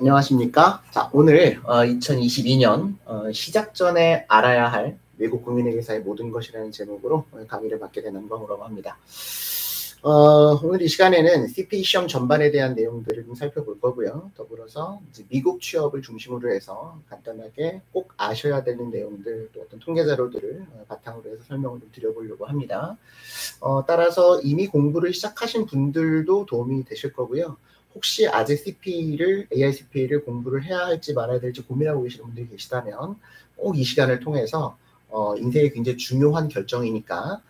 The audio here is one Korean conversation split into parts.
안녕하십니까? 자, 오늘 2022년 시작 전에 알아야 할 외국 국민회계사의 모든 것이라는 제목으로 오늘 강의를 받게 된 안광우라고 합니다. 오늘 이 시간에는 CPA 시험 전반에 대한 내용들을 좀 살펴볼 거고요. 더불어서 이제 미국 취업을 중심으로 해서 간단하게 꼭 아셔야 되는 내용들, 또 어떤 통계 자료들을 바탕으로 해서 설명을 좀 드려보려고 합니다. 따라서 이미 공부를 시작하신 분들도 도움이 되실 거고요. 혹시 아직 AI CPA를 공부를 해야 할지 말아야 될지 고민하고 계시는 분들이 계시다면 꼭 이 시간을 통해서 인생에 굉장히 중요한 결정이니까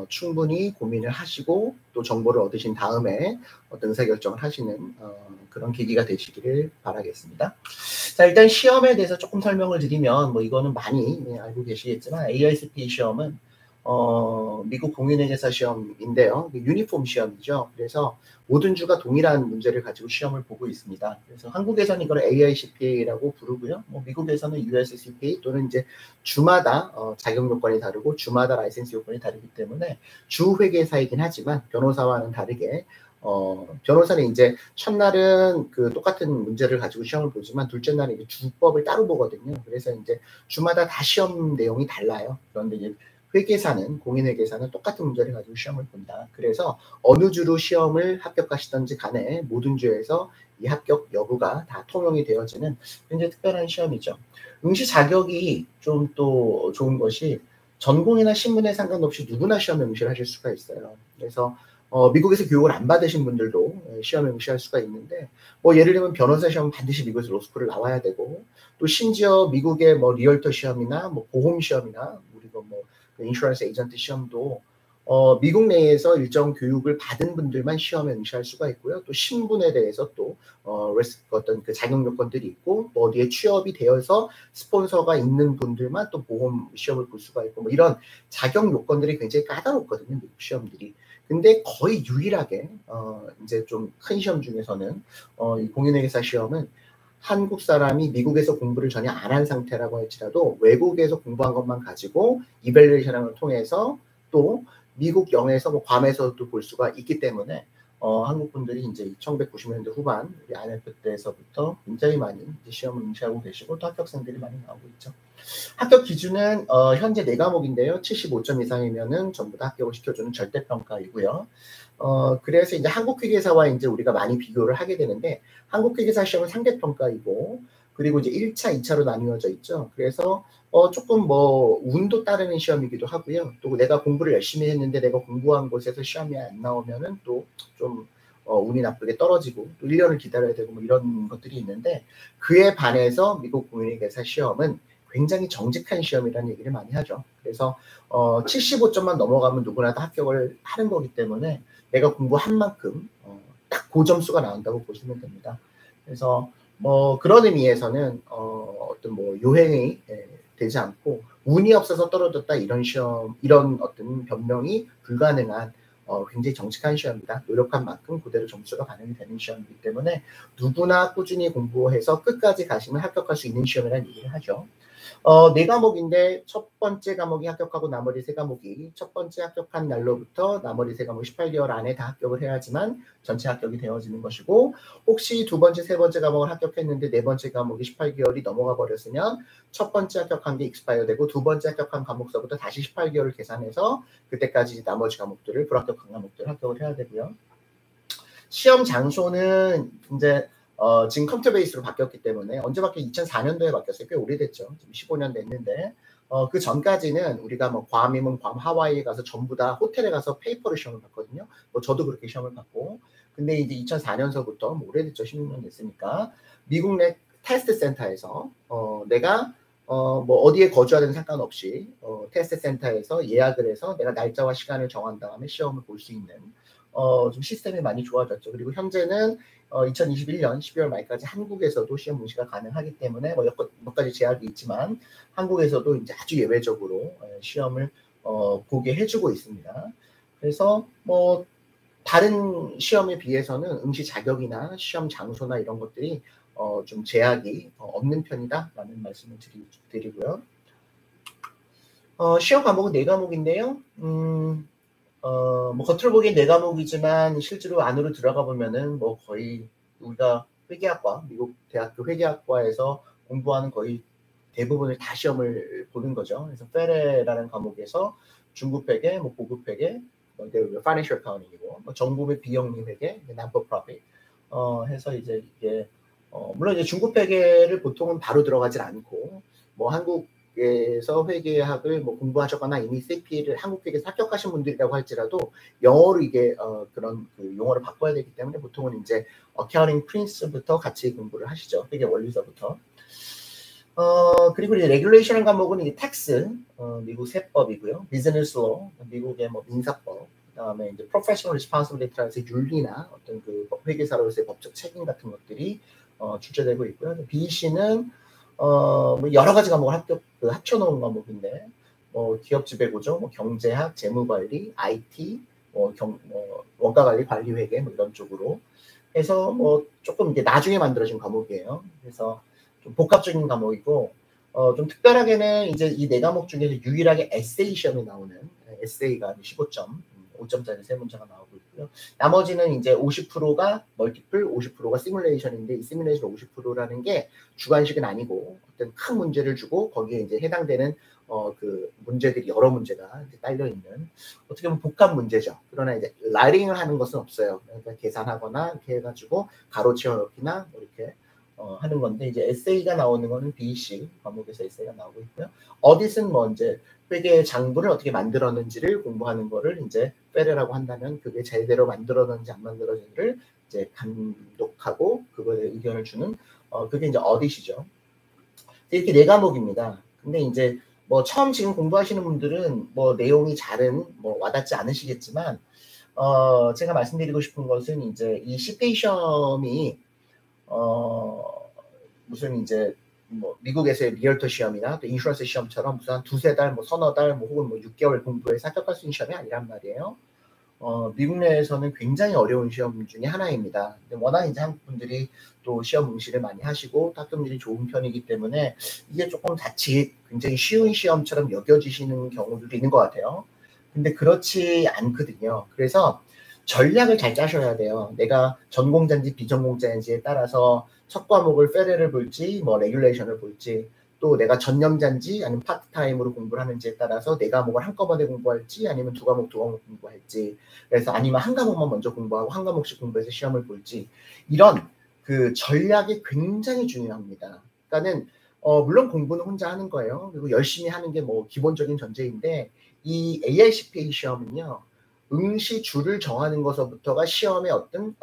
충분히 고민을 하시고 또 정보를 얻으신 다음에 어떤 의사결정을 하시는 그런 계기가 되시기를 바라겠습니다. 자, 일단 시험에 대해서 조금 설명을 드리면 뭐 이거는 많이 알고 계시겠지만 AICPA 시험은 미국 공인회계사 시험인데요. 유니폼 시험이죠. 그래서 모든 주가 동일한 문제를 가지고 시험을 보고 있습니다. 그래서 한국에서는 이걸 AICPA라고 부르고요. 뭐 미국에서는 USCPA 또는 이제 주마다 자격 요건이 다르고 주마다 라이센스 요건이 다르기 때문에 주 회계사이긴 하지만 변호사와는 다르게 변호사는 이제 첫날은 그 똑같은 문제를 가지고 시험을 보지만 둘째 날은 이제 주법을 따로 보거든요. 그래서 이제 주마다 다 시험 내용이 달라요. 그런데 이제 공인회계사는 똑같은 문제를 가지고 시험을 본다. 그래서 어느 주로 시험을 합격하시던지 간에 모든 주에서 이 합격 여부가 다 통용이 되어지는 굉장히 특별한 시험이죠. 응시 자격이 좀 또 좋은 것이 전공이나 신분에 상관없이 누구나 시험에 응시를 하실 수가 있어요. 그래서 미국에서 교육을 안 받으신 분들도 시험에 응시할 수가 있는데, 뭐 예를 들면 변호사 시험은 반드시 미국에서 로스쿨을 나와야 되고, 또 심지어 미국의 뭐 리얼터 시험이나 뭐 보험 시험이나 우리가 뭐 인슈런스 에이전트 시험도 미국 내에서 일정 교육을 받은 분들만 시험에 응시할 수가 있고요. 또 신분에 대해서 또 어떤 그 자격 요건들이 있고, 또 어디에 취업이 되어서 스폰서가 있는 분들만 또 보험 시험을 볼 수가 있고, 뭐 이런 자격 요건들이 굉장히 까다롭거든요, 미국 시험들이. 근데 거의 유일하게 이제 좀 큰 시험 중에서는 이 공인회계사 시험은 한국 사람이 미국에서 공부를 전혀 안 한 상태라고 할지라도 외국에서 공부한 것만 가지고 이밸류에이션을 통해서 또 미국 영에서 뭐 괌에서도 볼 수가 있기 때문에 한국 분들이 이제 1990년대 후반 IMF 때에서부터 굉장히 많이 이제 시험을 응시하고 계시고 또 합격생들이 많이 나오고 있죠. 합격 기준은 현재 4과목인데요. 75점 이상이면은 전부 다 합격을 시켜주는 절대평가이고요. 그래서 이제 한국회계사와 이제 우리가 많이 비교를 하게 되는데, 한국회계사 시험은 상대평가이고, 그리고 이제 1차, 2차로 나뉘어져 있죠. 그래서 조금 뭐 운도 따르는 시험이기도 하고요. 또 내가 공부를 열심히 했는데 내가 공부한 곳에서 시험이 안 나오면은 또 좀 운이 나쁘게 떨어지고 또 1년을 기다려야 되고 뭐 이런 것들이 있는데, 그에 반해서 미국 공인회계사 시험은 굉장히 정직한 시험이라는 얘기를 많이 하죠. 그래서 75점만 넘어가면 누구나 다 합격을 하는 거기 때문에 내가 공부한 만큼 딱 그 점수가 나온다고 보시면 됩니다. 그래서 뭐 그런 의미에서는 어떤 뭐 요행이 되지 않고 운이 없어서 떨어졌다 이런 시험, 이런 어떤 변명이 불가능한 굉장히 정직한 시험이다. 노력한 만큼 그대로 점수가 반영이 되는 시험이기 때문에 누구나 꾸준히 공부해서 끝까지 가시면 합격할 수 있는 시험이라는 얘기를 하죠. 4과목인데 첫 번째 과목이 합격하고 나머지 3과목이 첫 번째 합격한 날로부터 나머지 3과목 18개월 안에 다 합격을 해야지만 전체 합격이 되어지는 것이고, 혹시 두 번째, 세 번째 과목을 합격했는데 네 번째 과목이 18개월이 넘어가 버렸으면 첫 번째 합격한 게 익스파이어 되고 두 번째 합격한 과목서부터 다시 18개월을 계산해서 그때까지 나머지 과목들을 불합격한 과목들을 합격을 해야 되고요. 시험 장소는 이제 지금 컴퓨터 베이스로 바뀌었기 때문에, 언제 바뀌었 2004년도에 바뀌었어요. 꽤 오래됐죠. 지금 15년 됐는데 그 전까지는 우리가 뭐 괌이면 괌, 하와이에 가서 전부 다 호텔에 가서 페이퍼로 시험을 봤거든요. 뭐 저도 그렇게 시험을 봤고, 근데 이제 2004년서부터 뭐 오래됐죠. 16년 됐으니까 미국 내 테스트 센터에서 내가 뭐 어디에 거주하든 상관없이 테스트 센터에서 예약을 해서 내가 날짜와 시간을 정한 다음에 시험을 볼 수 있는 좀 시스템이 많이 좋아졌죠. 그리고 현재는 2021년 12월 말까지 한국에서도 시험 응시가 가능하기 때문에 몇 가지 제약이 있지만 한국에서도 이제 아주 예외적으로 시험을 보게 해주고 있습니다. 그래서 뭐 다른 시험에 비해서는 응시 자격이나 시험 장소나 이런 것들이 좀 제약이 없는 편이다라는 말씀을 드리고요. 시험 과목은 4과목인데요. 뭐 겉으로 보기엔 4과목이지만 실제로 안으로 들어가 보면은 뭐 거의 우리가 회계학과, 미국 대학교 회계학과에서 공부하는 거의 대부분을 다 시험을 보는 거죠. 그래서 페레라는 과목에서 중급 회계, 뭐 고급 회계, 파이낸셜 어카운팅이고, 뭐 정부의 비영리 회계, non-for-profit 해서 이제 이게 물론 이제 중급 회계를 보통은 바로 들어가질 않고, 뭐 한국에서 회계학을 뭐 공부하셨거나 이미 CP를 한국 회계에서 합격하신 분들이라고 할지라도 영어로 이게 그런 그 용어를 바꿔야 되기 때문에 보통은 이제 어카운팅 프린스부터 같이 공부를 하시죠. 회계 원리서부터. 그리고 이제 레귤레이션 과목은 이게 텍스, 미국 세법이고요. 비즈니스 로, 미국의 뭐 민사법, 그다음에 이제 프로페셔널 리스폰시빌리티라서 윤리나 어떤 그 회계사로서의 법적 책임 같은 것들이 출제되고 있고요. BEC는 뭐 여러 가지 과목을 합쳐놓은 과목인데, 뭐 기업 지배구조, 뭐 경제학, 재무관리, IT, 뭐 원가관리, 관리회계 뭐 이런 쪽으로 해서 뭐 조금 이제 나중에 만들어진 과목이에요. 그래서 좀 복합적인 과목이고, 좀 특별하게는 이제 이 네 과목 중에서 유일하게 에세이 시험이 나오는, 에세이가 15점, 5점짜리 세 문제가 나오고 있고요. 나머지는 이제 50%가 멀티플, 50%가 시뮬레이션인데, 이 시뮬레이션 50%라는 게 주관식은 아니고 어떤 큰 문제를 주고 거기에 이제 해당되는 그 문제들이 여러 문제가 이제 딸려 있는, 어떻게 보면 복합 문제죠. 그러나 이제 라이팅을 하는 것은 없어요. 그러니까 계산하거나 이렇게 해가지고 가로 채워넣기나 뭐 이렇게 하는 건데, 이제 에세이가 나오는 거는 BEC 과목에서 에세이가 나오고 있고요. 어디슨 뭐 이제 회계 장부를 어떻게 만들었는지를 공부하는 거를 이제 페레라고 한다면, 그게 제대로 만들어졌는지 안 만들어졌는지를 이제 감독하고 그거에 의견을 주는 그게 이제 어디시죠. 이렇게 네 과목입니다. 근데 이제 뭐 처음 지금 공부하시는 분들은 뭐 내용이 잘은 뭐 와닿지 않으시겠지만, 제가 말씀드리고 싶은 것은 이제 이 CPA 시험이 무슨 이제 뭐 미국에서의 리얼터 시험이나 또 인슈런스 시험처럼 무슨 한 두세 달, 뭐 서너 달, 뭐 혹은 뭐 6개월 공부해서 합격할 수 있는 시험이 아니란 말이에요. 미국 내에서는 굉장히 어려운 시험 중에 하나입니다. 근데 워낙 이제 한국 분들이 또 시험 응시를 많이 하시고 합격률이 좋은 편이기 때문에 이게 조금 자칫 굉장히 쉬운 시험처럼 여겨지시는 경우들도 있는 것 같아요. 근데 그렇지 않거든요. 그래서 전략을 잘 짜셔야 돼요. 내가 전공자인지 비전공자인지에 따라서 첫 과목을 페레를 볼지 뭐 레귤레이션을 볼지, 또 내가 전념자인지 아니면 파트타임으로 공부를 하는지에 따라서 네 과목을 한꺼번에 공부할지 아니면 두 과목 공부할지, 그래서 아니면 한 과목만 먼저 공부하고 한 과목씩 공부해서 시험을 볼지, 이런 그 전략이 굉장히 중요합니다. 그러니까는 물론 공부는 혼자 하는 거예요. 그리고 열심히 하는 게 뭐 기본적인 전제인데, 이 AICPA 시험은요, 응시 줄을 정하는 것부터가 시험의 어떤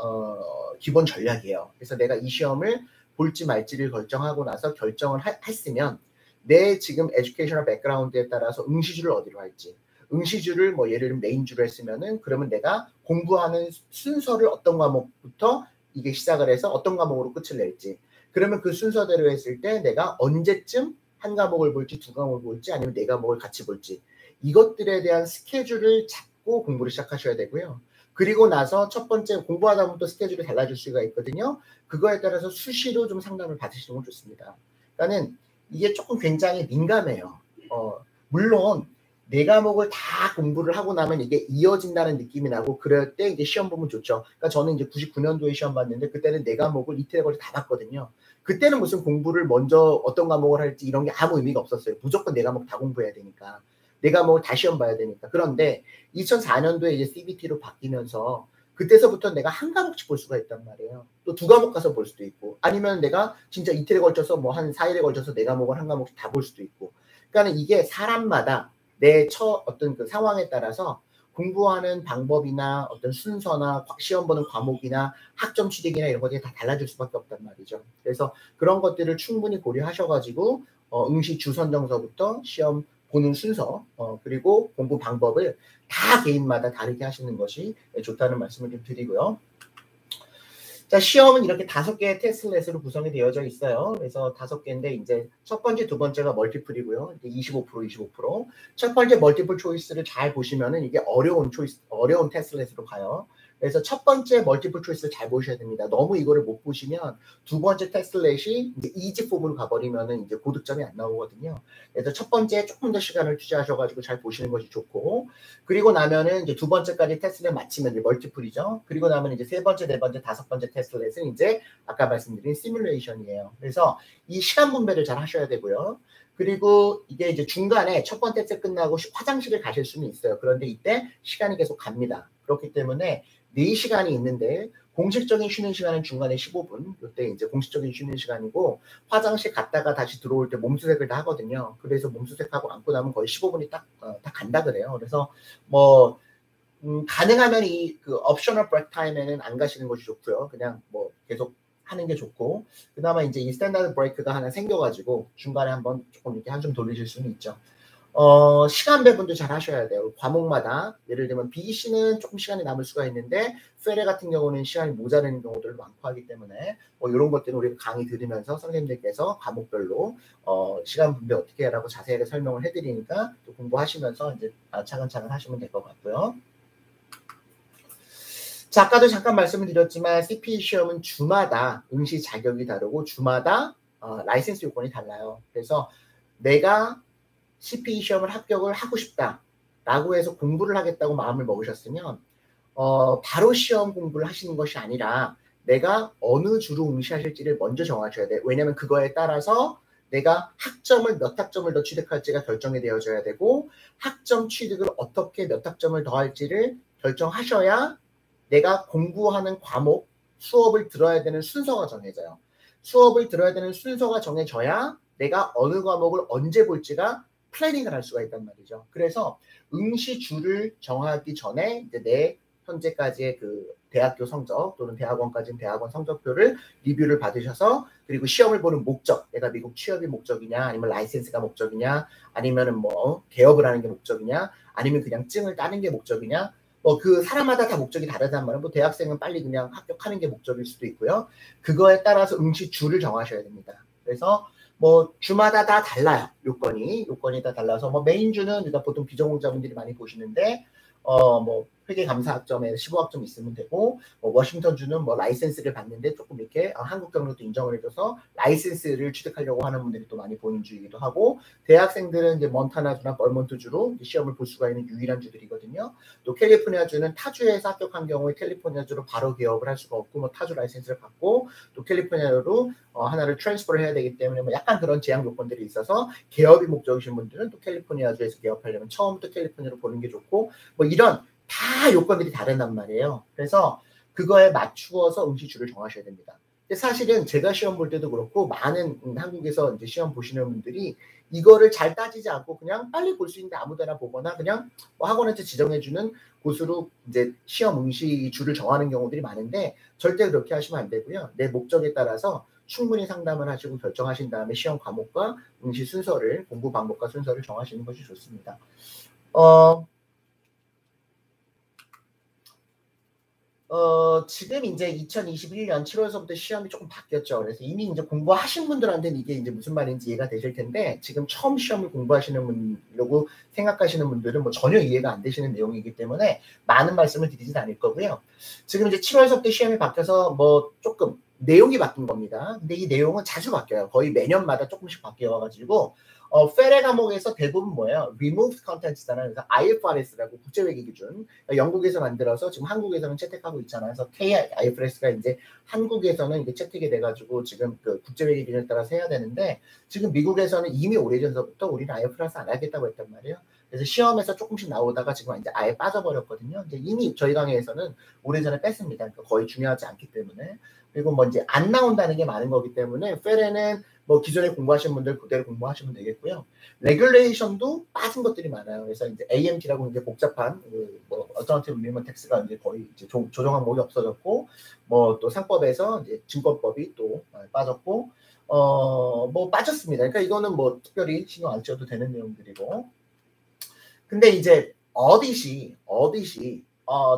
기본 전략이에요. 그래서 내가 이 시험을 볼지 말지를 결정하고 나서 결정을 했으면 내 지금 에듀케이셔널 백그라운드에 따라서 응시줄을 어디로 할지, 응시줄을 뭐 예를 들면 메인줄을 했으면은 그러면 내가 공부하는 순서를 어떤 과목부터 이게 시작을 해서 어떤 과목으로 끝을 낼지, 그러면 그 순서대로 했을 때 내가 언제쯤 한 과목을 볼지 두 과목을 볼지 아니면 네 과목을 같이 볼지, 이것들에 대한 스케줄을 잡고 공부를 시작하셔야 되고요. 그리고 나서 첫 번째 공부하다 보면 또 스케줄이 달라질 수가 있거든요. 그거에 따라서 수시로 좀 상담을 받으시는 건 좋습니다. 그러니까는 이게 조금 굉장히 민감해요. 물론 네 과목을 다 공부를 하고 나면 이게 이어진다는 느낌이 나고 그럴 때 이제 시험 보면 좋죠. 그러니까 저는 이제 99년도에 시험 봤는데 그때는 네 과목을 이틀에 걸쳐 다 봤거든요. 그때는 무슨 공부를 먼저 어떤 과목을 할지 이런 게 아무 의미가 없었어요. 무조건 네 과목 다 공부해야 되니까. 네 과목을 다 시험 봐야 되니까. 그런데 2004년도에 이제 CBT로 바뀌면서 그때서부터 내가 한 과목씩 볼 수가 있단 말이에요. 또 두 과목 가서 볼 수도 있고, 아니면 내가 진짜 이틀에 걸쳐서 뭐 한 4일에 걸쳐서 네 과목을 한 과목씩 다 볼 수도 있고. 그러니까 이게 사람마다 내 어떤 그 상황에 따라서 공부하는 방법이나 어떤 순서나 시험 보는 과목이나 학점 취득이나 이런 것들이 다 달라질 수밖에 없단 말이죠. 그래서 그런 것들을 충분히 고려하셔가지고 응시 주 선정서부터 시험 보는 순서, 그리고 공부 방법을 다 개인마다 다르게 하시는 것이 좋다는 말씀을 좀 드리고요. 자, 시험은 이렇게 5개의 테스트렛으로 구성이 되어져 있어요. 그래서 5개인데 이제 첫 번째, 두 번째가 멀티플이고요. 이제 25%, 25%. 첫 번째 멀티플 초이스를 잘 보시면은 이게 어려운 테스트렛으로 가요. 그래서 첫 번째 멀티플 초이스를 잘 보셔야 됩니다. 너무 이거를 못 보시면 두 번째 테스트렛이 이제 이지 폼으로 가버리면은 이제 고득점이 안 나오거든요. 그래서 첫 번째 조금 더 시간을 투자하셔가지고 잘 보시는 것이 좋고, 그리고 나면은 이제 두 번째까지 테스트렛 마치면 이제 멀티플이죠. 그리고 나면 이제 세 번째, 네 번째, 다섯 번째 테스트렛은 이제 아까 말씀드린 시뮬레이션이에요. 그래서 이 시간 분배를 잘 하셔야 되고요. 그리고 이게 이제 중간에 첫 번째 테스트 끝나고 화장실을 가실 수는 있어요. 그런데 이때 시간이 계속 갑니다. 그렇기 때문에 4시간이 있는데 공식적인 쉬는 시간은 중간에 15분. 이때 이제 공식적인 쉬는 시간이고 화장실 갔다가 다시 들어올 때 몸수색을 다 하거든요. 그래서 몸수색하고 앉고 나면 거의 15분이 딱 간다 그래요. 그래서 뭐 가능하면 이 그 옵셔널 브레이크 타임에는 안 가시는 것이 좋고요. 그냥 뭐 계속 하는 게 좋고, 그나마 이제 이 스탠다드 브레이크가 하나 생겨가지고 중간에 한번 조금 이렇게 한숨 돌리실 수는 있죠. 시간 배분도 잘 하셔야 돼요. 과목마다 예를 들면 BEC는 조금 시간이 남을 수가 있는데 페레 같은 경우는 시간이 모자라는 경우들도 많고 하기 때문에 뭐 이런 것들은 우리가 강의 들으면서 선생님들께서 과목별로 시간 분배 어떻게 하라고 자세하게 설명을 해드리니까 또 공부하시면서 이제 차근차근 하시면 될 것 같고요. 자, 아까도 잠깐 말씀을 드렸지만 CPE 시험은 주마다 응시 자격이 다르고 주마다 라이센스 요건이 달라요. 그래서 내가 CPE 시험을 합격을 하고 싶다라고 해서 공부를 하겠다고 마음을 먹으셨으면 바로 시험 공부를 하시는 것이 아니라 내가 어느 주로 응시하실지를 먼저 정하셔야 돼요. 왜냐하면 그거에 따라서 내가 학점을 몇 학점을 더 취득할지가 결정이 되어져야 되고 학점 취득을 어떻게 몇 학점을 더 할지를 결정하셔야 내가 공부하는 과목, 수업을 들어야 되는 순서가 정해져요. 수업을 들어야 되는 순서가 정해져야 내가 어느 과목을 언제 볼지가 플래닝을 할 수가 있단 말이죠. 그래서 응시주를 정하기 전에 이제 내 현재까지의 그 대학교 성적 또는 대학원까지는 대학원 성적표를 리뷰를 받으셔서 그리고 시험을 보는 목적, 내가 미국 취업이 목적이냐 아니면 라이센스가 목적이냐 아니면은 뭐 개업을 하는 게 목적이냐 아니면 그냥 증을 따는 게 목적이냐 그 사람마다 다 목적이 다르단 말이에요. 뭐 대학생은 빨리 그냥 합격하는 게 목적일 수도 있고요. 그거에 따라서 응시주를 정하셔야 됩니다. 그래서 뭐 주마다 다 달라요. 요건이 다 달라서 뭐 메인주는 그러니까 보통 비전공자분들이 많이 보시는데 뭐 회계감사학점에 15학점 있으면 되고 워싱턴주는 뭐 라이센스를 받는데 조금 이렇게 한국 경력도 인정을 해줘서 라이센스를 취득하려고 하는 분들이 또 많이 보는 주이기도 하고 대학생들은 이제 몬타나주나 벌몬트주로 시험을 볼 수가 있는 유일한 주들이거든요. 또 캘리포니아주는 타주에서 합격한 경우에 캘리포니아주로 바로 개업을 할 수가 없고 뭐 타주 라이센스를 받고 또 캘리포니아로 하나를 트랜스퍼를 해야 되기 때문에 뭐 약간 그런 제약 요건들이 있어서 개업이 목적이신 분들은 또 캘리포니아주에서 개업하려면 처음부터 캘리포니아로 보는 게 좋고 뭐 이런 다 요건들이 다르단 말이에요. 그래서 그거에 맞추어서 응시주를 정하셔야 됩니다. 근데 사실은 제가 시험 볼 때도 그렇고 많은 한국에서 이제 시험 보시는 분들이 이거를 잘 따지지 않고 그냥 빨리 볼 수 있는데 아무데나 보거나 그냥 뭐 학원에서 지정해주는 곳으로 이제 시험 응시주를 정하는 경우들이 많은데 절대 그렇게 하시면 안 되고요. 내 목적에 따라서 충분히 상담을 하시고 결정하신 다음에 시험 과목과 응시 순서를 공부 방법과 순서를 정하시는 것이 좋습니다. 지금 이제 2021년 7월서부터 시험이 조금 바뀌었죠. 그래서 이미 이제 공부하신 분들한테는 이게 이제 무슨 말인지 이해가 되실 텐데, 지금 처음 시험을 공부하시는 분이라고 생각하시는 분들은 뭐 전혀 이해가 안 되시는 내용이기 때문에 많은 말씀을 드리진 않을 거고요. 지금 이제 7월서부터 시험이 바뀌어서 뭐 조금 내용이 바뀐 겁니다. 근데 이 내용은 자주 바뀌어요. 거의 매년마다 조금씩 바뀌어가지고, 페레 과목에서 대부분 뭐예요? Removed Content잖아요. 그래서 IFRS라고 국제회계 기준. 영국에서 만들어서 지금 한국에서는 채택하고 있잖아요. 그래서 IFRS가 이제 한국에서는 이게 채택이 돼가지고 지금 그 국제회계 기준에 따라서 해야 되는데 지금 미국에서는 이미 오래전서부터 우리는 IFRS 안 하겠다고 했단 말이에요. 그래서 시험에서 조금씩 나오다가 지금 이제 아예 빠져버렸거든요. 이제 이미 저희 강의에서는 오래전에 뺐습니다. 그러니까 거의 중요하지 않기 때문에. 그리고 뭐 이제 안 나온다는 게 많은 거기 때문에 페레는 뭐 기존에 공부하신 분들 그대로 공부하시면 되겠고요. 레귤레이션도 빠진 것들이 많아요. 그래서 이제 AMT라고 이제 복잡한 뭐 Alternative Minimum Tax가 이제 거의 이제 조정 항목이 없어졌고, 뭐 또 상법에서 이제 증권법이 또 빠졌고, 뭐 빠졌습니다. 그러니까 이거는 뭐 특별히 신경 안 써도 되는 내용들이고. 근데 이제 어디시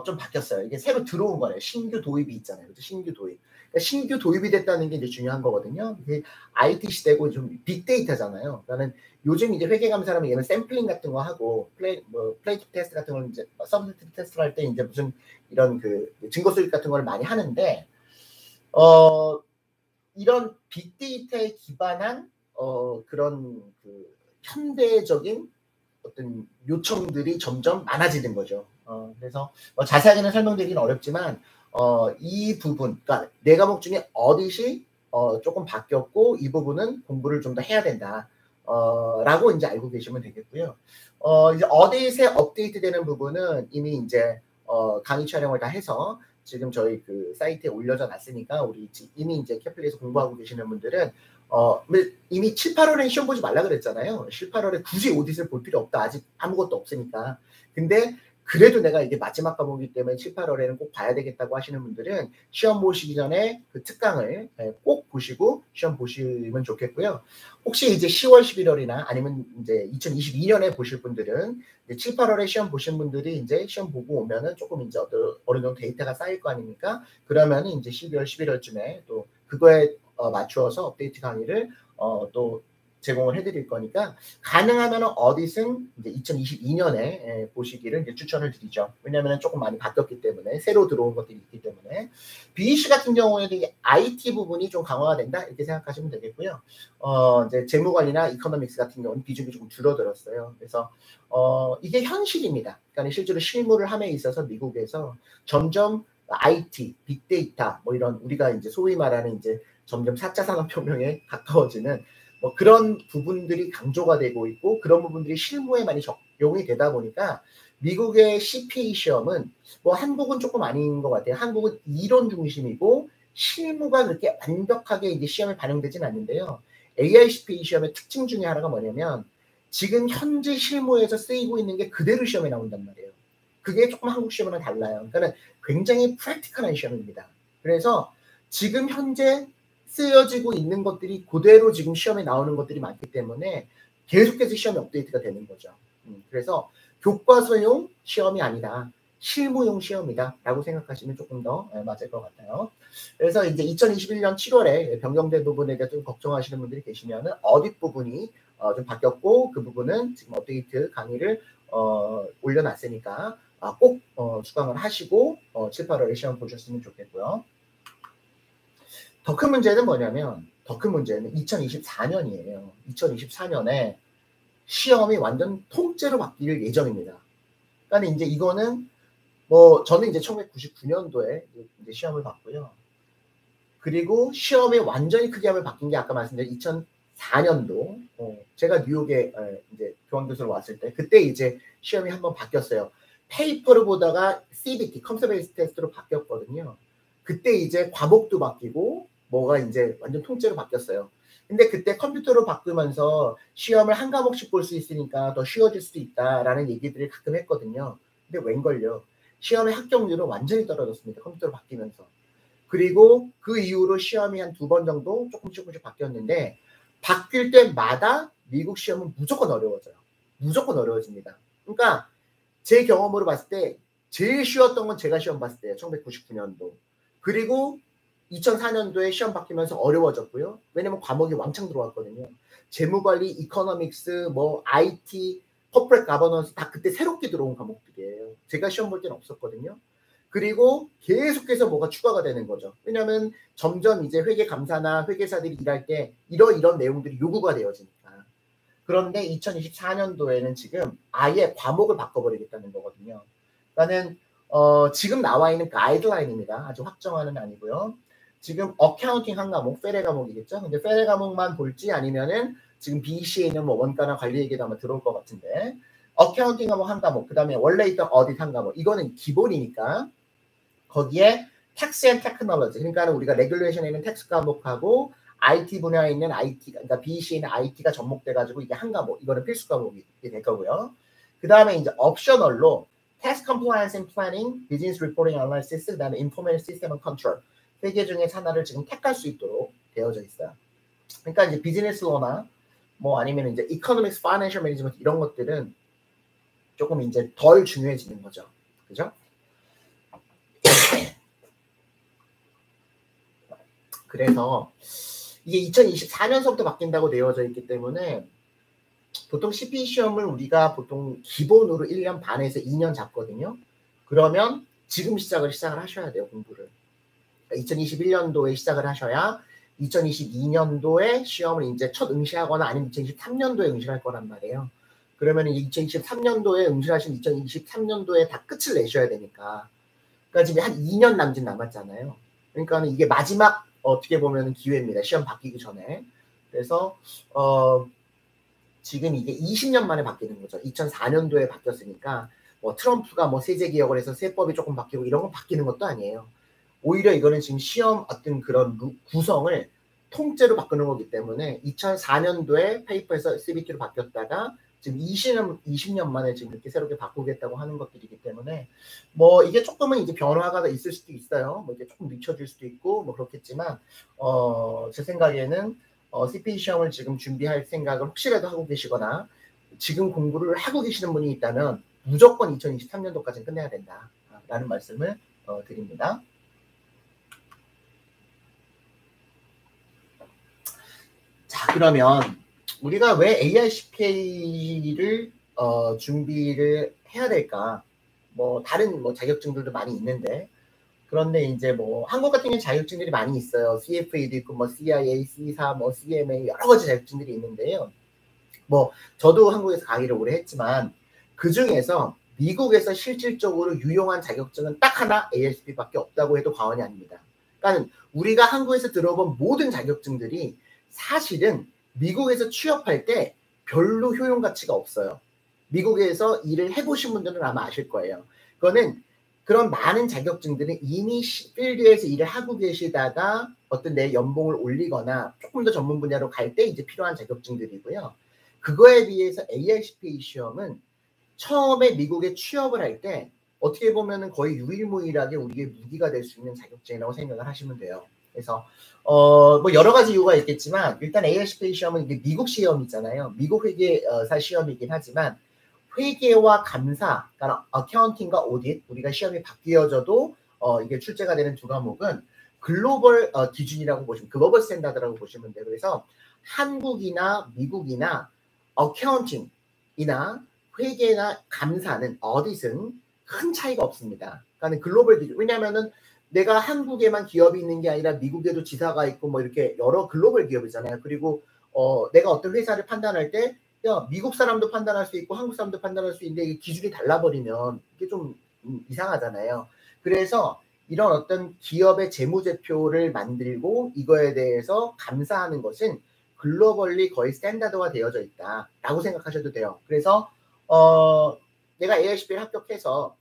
좀 바뀌었어요. 이게 새로 들어온 거예요. 신규 도입이 있잖아요. 신규 도입. 그러니까 신규 도입이 됐다는 게 이제 중요한 거거든요. IT 시대고 좀 빅데이터잖아요. 그러니까 요즘 이제 회계 감사라면 얘는 샘플링 같은 거 하고 플레이트 테스트 같은 걸 이제 서브젝트 테스트를 할 때 이제 무슨 이런 그 증거 수집 같은 걸 많이 하는데 이런 빅데이터에 기반한 그런 그 현대적인 어떤 요청들이 점점 많아지는 거죠. 그래서 뭐 자세하게는 설명드리기는 어렵지만 이 부분, 그러니까 네 과목 중에 어디시 조금 바뀌었고 이 부분은 공부를 좀 더 해야 된다. 라고 이제 알고 계시면 되겠고요. 이제 어디에 업데이트되는 부분은 이미 이제 강의 촬영을 다 해서 지금 저희 그 사이트에 올려져 놨으니까 우리 이미 이제 캐플리에서 공부하고 계시는 분들은 이미 7, 8월에 시험 보지 말라 그랬잖아요. 7, 8월에 굳이 오디트를 볼 필요 없다. 아직 아무것도 없으니까. 근데 그래도 내가 이게 마지막 과목이기 때문에 7, 8월에는 꼭 봐야 되겠다고 하시는 분들은 시험 보시기 전에 그 특강을 꼭 보시고 시험 보시면 좋겠고요. 혹시 이제 10월, 11월이나 아니면 이제 2022년에 보실 분들은 이제 7, 8월에 시험 보신 분들이 이제 시험 보고 오면은 조금 이제 어느 정도 데이터가 쌓일 거 아닙니까? 그러면은 이제 12월, 11월쯤에 또 그거에 맞추어서 업데이트 강의를 또 제공을 해드릴 거니까 가능하면 어디슨 이제 2022년에 보시기를 이제 추천을 드리죠. 왜냐하면 조금 많이 바뀌었기 때문에 새로 들어온 것들이 있기 때문에 BEC 같은 경우에도 이게 IT 부분이 좀 강화가 된다 이렇게 생각하시면 되겠고요. 이제 재무관리나 이코노믹스 같은 경우는 비중이 조금 줄어들었어요. 그래서 이게 현실입니다. 그러니까 실제로 실무를 함에 있어서 미국에서 점점 IT, 빅데이터 뭐 이런 우리가 이제 소위 말하는 이제 점점 4차 산업혁명에 가까워지는 뭐 그런 부분들이 강조가 되고 있고 그런 부분들이 실무에 많이 적용이 되다 보니까 미국의 CPA 시험은 뭐 한국은 조금 아닌 것 같아요. 한국은 이론 중심이고 실무가 그렇게 완벽하게 이제 시험에 반영되진 않는데요. AI CPA 시험의 특징 중에 하나가 뭐냐면 지금 현재 실무에서 쓰이고 있는 게 그대로 시험에 나온단 말이에요. 그게 조금 한국 시험과는 달라요. 그러니까 굉장히 프랙티컬한 시험입니다. 그래서 지금 현재 쓰여지고 있는 것들이 그대로 지금 시험에 나오는 것들이 많기 때문에 계속해서 시험이 업데이트가 되는 거죠. 그래서 교과서용 시험이 아니다. 실무용 시험이다 라고 생각하시면 조금 더 맞을 것 같아요. 그래서 이제 2021년 7월에 변경된 부분에 대해서 좀 걱정하시는 분들이 계시면 어디 부분이 좀 바뀌었고 그 부분은 지금 업데이트 강의를 올려놨으니까 꼭 수강을 하시고 7, 8월에 시험 보셨으면 좋겠고요. 더 큰 문제는 뭐냐면 더 큰 문제는 2024년이에요. 2024년에 시험이 완전 통째로 바뀔 예정입니다. 그러니까 이제 이거는 뭐 저는 이제 1999년도에 이제 시험을 봤고요. 그리고 시험이 완전히 크게 하면 바뀐 게 아까 말씀드린 2004년도 제가 뉴욕에 이제 교환교수로 왔을 때 그때 이제 시험이 한번 바뀌었어요. 페이퍼를 보다가 CBT 컴퓨터 베이스 테스트로 바뀌었거든요. 그때 이제 과목도 바뀌고 뭐가 이제 완전 통째로 바뀌었어요. 근데 그때 컴퓨터로 바꾸면서 시험을 한 과목씩 볼 수 있으니까 더 쉬워질 수도 있다라는 얘기들을 가끔 했거든요. 근데 웬걸요. 시험의 합격률은 완전히 떨어졌습니다. 컴퓨터로 바뀌면서. 그리고 그 이후로 시험이 한 2번 정도 조금씩 바뀌었는데 바뀔 때마다 미국 시험은 무조건 어려워져요. 무조건 어려워집니다. 그러니까 제 경험으로 봤을 때 제일 쉬웠던 건 제가 시험 봤을 때예요. 1999년도. 그리고 2004년도에 시험 바뀌면서 어려워졌고요. 왜냐면 과목이 왕창 들어왔거든요. 재무관리, 이코노믹스, 뭐 IT, 코퍼레이트 가버넌스 다 그때 새롭게 들어온 과목들이에요. 제가 시험 볼 때는 없었거든요. 그리고 계속해서 뭐가 추가가 되는 거죠. 왜냐하면 점점 이제 회계 감사나 회계사들이 일할 때 이런 내용들이 요구가 되어지니까. 그런데 2024년도에는 지금 아예 과목을 바꿔버리겠다는 거거든요. 그러니까는 지금 나와 있는 가이드라인입니다. 아주 확정화는 아니고요. 지금 어카운팅 한 과목, 페레 과목이겠죠. 근데 페레 과목만 볼지 아니면은 지금 BC에는 뭐 원가나 관리 얘기도 아마 들어올 것 같은데 어카운팅 과목 한 과목, 그 다음에 원래 있던 어딧 한 과목, 이거는 기본이니까 거기에 텍스 앤 테크놀로지, 그러니까 우리가 레귤레이션에 있는 텍스 과목하고 IT 분야에 있는 IT, 그러니까 BC에 있는 IT가 접목돼가지고 이게 한 과목, 이거는 필수 과목이 될 거고요. 그 다음에 이제 옵셔널로 Tax Compliance and Planning, Business Reporting Analysis, 그 다음에 Information System and Control, 세 개 중에 하나를 지금 택할 수 있도록 되어져 있어요. 그러니까 이제 비즈니스 로나 뭐 아니면 이제 Economics, Financial Management 이런 것들은 조금 이제 덜 중요해지는 거죠. 그죠? 그래서 이게 2024년서부터 바뀐다고 되어져 있기 때문에 보통 CPE 시험을 우리가 보통 기본으로 1년 반에서 2년 잡거든요. 그러면 지금 시작을 하셔야 돼요, 공부를. 2021년도에 시작을 하셔야 2022년도에 시험을 이제 첫 응시하거나 아니면 2023년도에 응시할 거란 말이에요. 그러면 2023년도에 응시하신 2023년도에 다 끝을 내셔야 되니까. 그러니까 지금 한 2년 남았잖아요. 그러니까 이게 마지막 어떻게 보면 기회입니다. 시험 바뀌기 전에. 그래서 지금 이게 20년 만에 바뀌는 거죠. 2004년도에 바뀌었으니까 뭐 트럼프가 뭐 세제 개혁을 해서 세법이 조금 바뀌고 이런 건 바뀌는 것도 아니에요. 오히려 이거는 지금 시험 어떤 그런 구성을 통째로 바꾸는 거기 때문에 2004년도에 페이퍼에서 CBT로 바뀌었다가 지금 20년 만에 지금 이렇게 새롭게 바꾸겠다고 하는 것들이기 때문에 뭐 이게 조금은 이제 변화가 있을 수도 있어요. 뭐 이게 조금 늦춰질 수도 있고 뭐 그렇겠지만 제 생각에는 CPE 시험을 지금 준비할 생각을 혹시라도 하고 계시거나 지금 공부를 하고 계시는 분이 있다면 무조건 2023년도까지 끝내야 된다라는 말씀을 드립니다. 자, 그러면 우리가 왜 ARCPA를 준비를 해야 될까? 뭐 다른 뭐 자격증들도 많이 있는데 그런데 이제 뭐 한국 같은 경우는 자격증들이 많이 있어요. CFA도 있고 뭐 CIA, C4, 뭐 CMA 여러 가지 자격증들이 있는데요. 뭐 저도 한국에서 강의를 오래 했지만 그 중에서 미국에서 실질적으로 유용한 자격증은 딱 하나 ARCP밖에 없다고 해도 과언이 아닙니다. 그러니까 우리가 한국에서 들어본 모든 자격증들이 사실은 미국에서 취업할 때 별로 효용 가치가 없어요. 미국에서 일을 해보신 분들은 아마 아실 거예요. 그거는 그런 많은 자격증들은 이미 필드에서 일을 하고 계시다가 어떤 내 연봉을 올리거나 조금 더 전문 분야로 갈 때 이제 필요한 자격증들이고요. 그거에 비해서 ARCPA 시험은 처음에 미국에 취업을 할 때 어떻게 보면 거의 유일무이하게 우리의 무기가 될 수 있는 자격증이라고 생각을 하시면 돼요. 그래서 뭐 여러 가지 이유가 있겠지만 일단 ARCPA 시험은 이게 미국 시험이잖아요. 미국 회계사 시험이긴 하지만 회계와 감사, 그러니까 어카운팅과 오딧, 우리가 시험이 바뀌어져도 이게 출제가 되는 두 과목은 글로벌 기준이라고 보시면, 글로벌 스탠다드라고 보시면 돼요. 그래서 한국이나 미국이나 어카운팅이나 회계나 감사는 어딧은 큰 차이가 없습니다. 그러니까 글로벌 기준. 왜냐하면은 내가 한국에만 기업이 있는 게 아니라 미국에도 지사가 있고 뭐 이렇게 여러 글로벌 기업이잖아요. 그리고 내가 어떤 회사를 판단할 때 미국 사람도 판단할 수 있고 한국 사람도 판단할 수 있는데 이 기준이 달라버리면 이게 좀 이상하잖아요. 그래서 이런 어떤 기업의 재무제표를 만들고 이거에 대해서 감사하는 것은 글로벌리 거의 스탠다드화 되어져 있다라고 생각하셔도 돼요. 그래서 내가 ARCP를 합격해서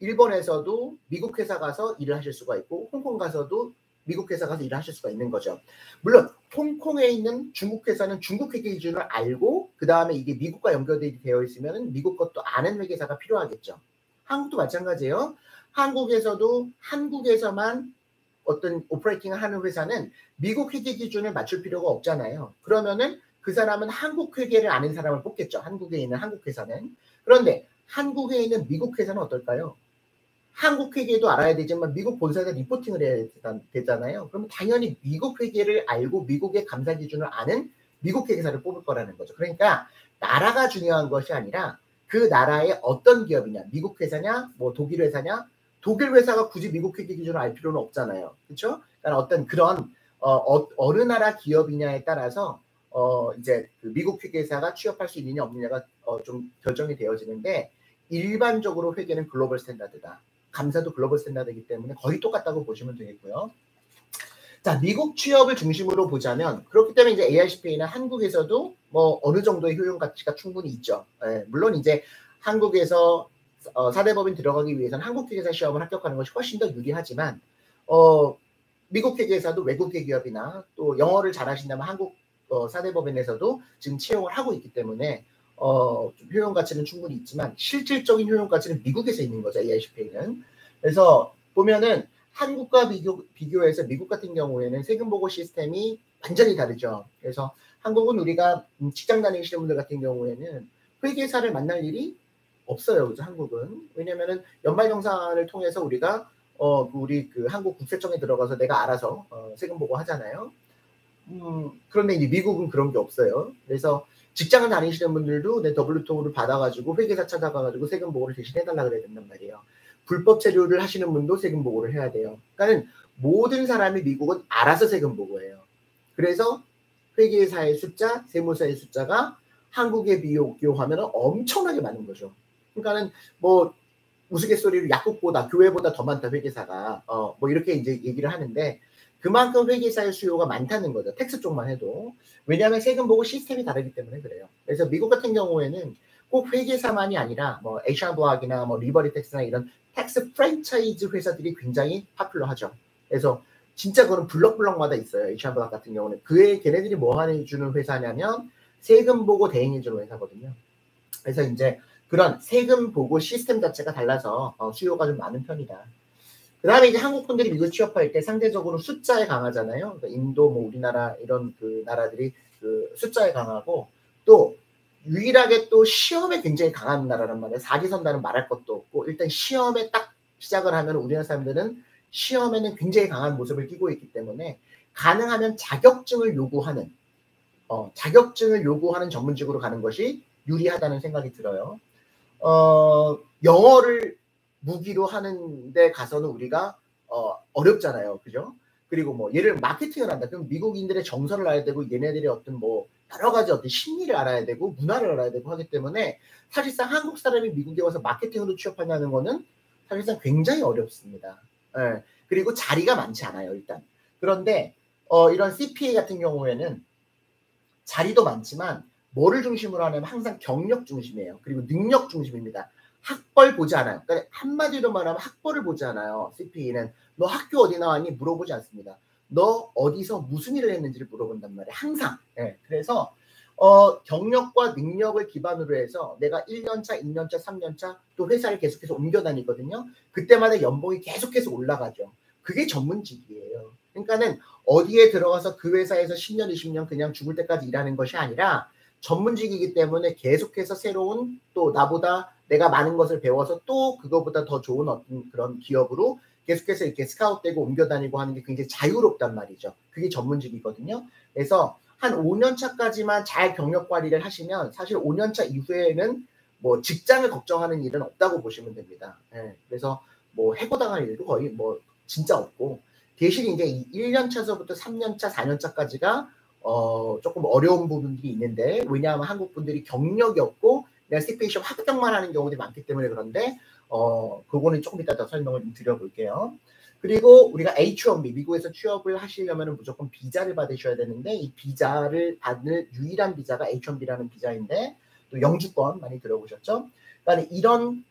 일본에서도 미국 회사 가서 일을 하실 수가 있고 홍콩 가서도 미국 회사 가서 일을 하실 수가 있는 거죠. 물론 홍콩에 있는 중국 회사는 중국 회계 기준을 알고 그 다음에 이게 미국과 연결되어 있으면 미국 것도 아는 회계사가 필요하겠죠. 한국도 마찬가지예요. 한국에서도 한국에서만 어떤 오퍼레이팅을 하는 회사는 미국 회계 기준을 맞출 필요가 없잖아요. 그러면은 그 사람은 한국 회계를 아는 사람을 뽑겠죠. 한국에 있는 한국 회사는. 그런데 한국에 있는 미국 회사는 어떨까요? 한국 회계도 알아야 되지만 미국 본사에서 리포팅을 해야 되잖아요. 그러면 당연히 미국 회계를 알고 미국의 감사 기준을 아는 미국 회계사를 뽑을 거라는 거죠. 그러니까 나라가 중요한 것이 아니라 그 나라의 어떤 기업이냐, 미국 회사냐, 뭐 독일 회사냐, 독일 회사가 굳이 미국 회계 기준을 알 필요는 없잖아요. 그렇죠? 그러니까 어떤 그런 어느 나라 기업이냐에 따라서 이제 그 미국 회계사가 취업할 수 있느냐 없느냐가 좀 결정이 되어지는데 일반적으로 회계는 글로벌 스탠다드다. 감사도 글로벌 스탠다드이기 때문에 거의 똑같다고 보시면 되겠고요. 자, 미국 취업을 중심으로 보자면 그렇기 때문에 이제 ARCPA는 한국에서도 뭐 어느 정도의 효용 가치가 충분히 있죠. 물론 이제 한국에서 사대법인 들어가기 위해서는 한국 회계사 시험을 합격하는 것이 훨씬 더 유리하지만 미국 회계사도 외국계 기업이나 또 영어를 잘하신다면 한국 사대법인에서도 지금 채용을 하고 있기 때문에 좀 효용 가치는 충분히 있지만 실질적인 효용 가치는 미국에서 있는 거죠. ARCPA는. 그래서 보면은 한국과 비교해서 미국 같은 경우에는 세금 보고 시스템이 완전히 다르죠. 그래서 한국은 우리가 직장 다니시는 분들 같은 경우에는 회계사를 만날 일이 없어요. 그죠? 한국은. 왜냐면은 연말정산을 통해서 우리가 우리 그 한국 국세청에 들어가서 내가 알아서 세금 보고 하잖아요. 그런데 이제 미국은 그런 게 없어요. 그래서 직장을 다니시는 분들도 내 W2를 받아가지고 회계사 찾아가가지고 세금 보고를 대신 해달라 그래야 된단 말이에요. 불법 체류를 하시는 분도 세금 보고를 해야 돼요. 그러니까 모든 사람이 미국은 알아서 세금 보고해요. 그래서 회계사의 숫자, 세무사의 숫자가 한국에 비교하면 엄청나게 많은 거죠. 그러니까는 뭐 우스갯소리로 약국보다 교회보다 더 많다 회계사가 뭐 이렇게 이제 얘기를 하는데 그만큼 회계사의 수요가 많다는 거죠. 텍스 쪽만 해도. 왜냐하면 세금 보고 시스템이 다르기 때문에 그래요. 그래서 미국 같은 경우에는 꼭 회계사만이 아니라 뭐 H&Rblock이나 뭐 리버리텍스나 이런 텍스 프랜차이즈 회사들이 굉장히 파퓰러하죠. 그래서 진짜 그거는 블럭블럭마다 있어요. H&R블록 같은 경우는 걔네들이 뭐 해주는 회사냐면 세금 보고 대행해주는 회사거든요. 그래서 이제 그런 세금 보고 시스템 자체가 달라서 수요가 좀 많은 편이다. 그 다음에 이제 한국 분들이 미국 취업할 때 상대적으로 숫자에 강하잖아요. 그러니까 인도, 뭐 우리나라 이런 그 나라들이 그 숫자에 강하고 또 유일하게 또 시험에 굉장히 강한 나라란 말이에요. 사기선다는 말할 것도 없고 일단 시험에 딱 시작을 하면 우리나라 사람들은 시험에는 굉장히 강한 모습을 띠고 있기 때문에 가능하면 자격증을 요구하는 전문직으로 가는 것이 유리하다는 생각이 들어요. 영어를 무기로 하는데 가서는 우리가 어렵잖아요. 그죠? 그리고 뭐 예를 마케팅을 한다. 그럼 미국인들의 정서를 알아야 되고 얘네들의 어떤 뭐 여러 가지 어떤 심리를 알아야 되고 문화를 알아야 되고 하기 때문에 사실상 한국 사람이 미국에 와서 마케팅으로 취업하냐는 거는 사실상 굉장히 어렵습니다. 예. 그리고 자리가 많지 않아요. 일단. 그런데 이런 CPA 같은 경우에는 자리도 많지만 뭐를 중심으로 하냐면 항상 경력 중심이에요. 그리고 능력 중심입니다. 학벌 보지 않아요. 그러니까 한마디로 말하면 학벌을 보지 않아요. CPA는 너 학교 어디 나왔니 물어보지 않습니다. 너 어디서 무슨 일을 했는지를 물어본단 말이에요. 항상. 네. 그래서 경력과 능력을 기반으로 해서 내가 1년차, 2년차, 3년차 또 회사를 계속해서 옮겨 다니거든요. 그때마다 연봉이 계속해서 올라가죠. 그게 전문직이에요. 그러니까는 어디에 들어가서 그 회사에서 10년, 20년 그냥 죽을 때까지 일하는 것이 아니라 전문직이기 때문에 계속해서 새로운 또 나보다 내가 많은 것을 배워서 또 그거보다 더 좋은 어떤 그런 기업으로 계속해서 이렇게 스카웃되고 옮겨 다니고 하는 게 굉장히 자유롭단 말이죠. 그게 전문직이거든요. 그래서 한 5년 차까지만 잘 경력 관리를 하시면 사실 5년 차 이후에는 뭐 직장을 걱정하는 일은 없다고 보시면 됩니다. 예, 그래서 뭐 해고당할 일도 거의 뭐 진짜 없고 대신 이제 1년 차서부터 3년 차, 4년 차까지가 조금 어려운 부분들이 있는데 왜냐하면 한국 분들이 경력이 없고 그냥 CPA 시험 합격만 하는 경우들이 많기 때문에 그런데 그거는 조금 이따 더 설명을 좀 드려볼게요. 그리고 우리가 H1B 미국에서 취업을 하시려면 무조건 비자를 받으셔야 되는데 이 비자를 받을 유일한 비자가 H1B라는 비자인데 또 영주권 많이 들어보셨죠? 그러니까 이런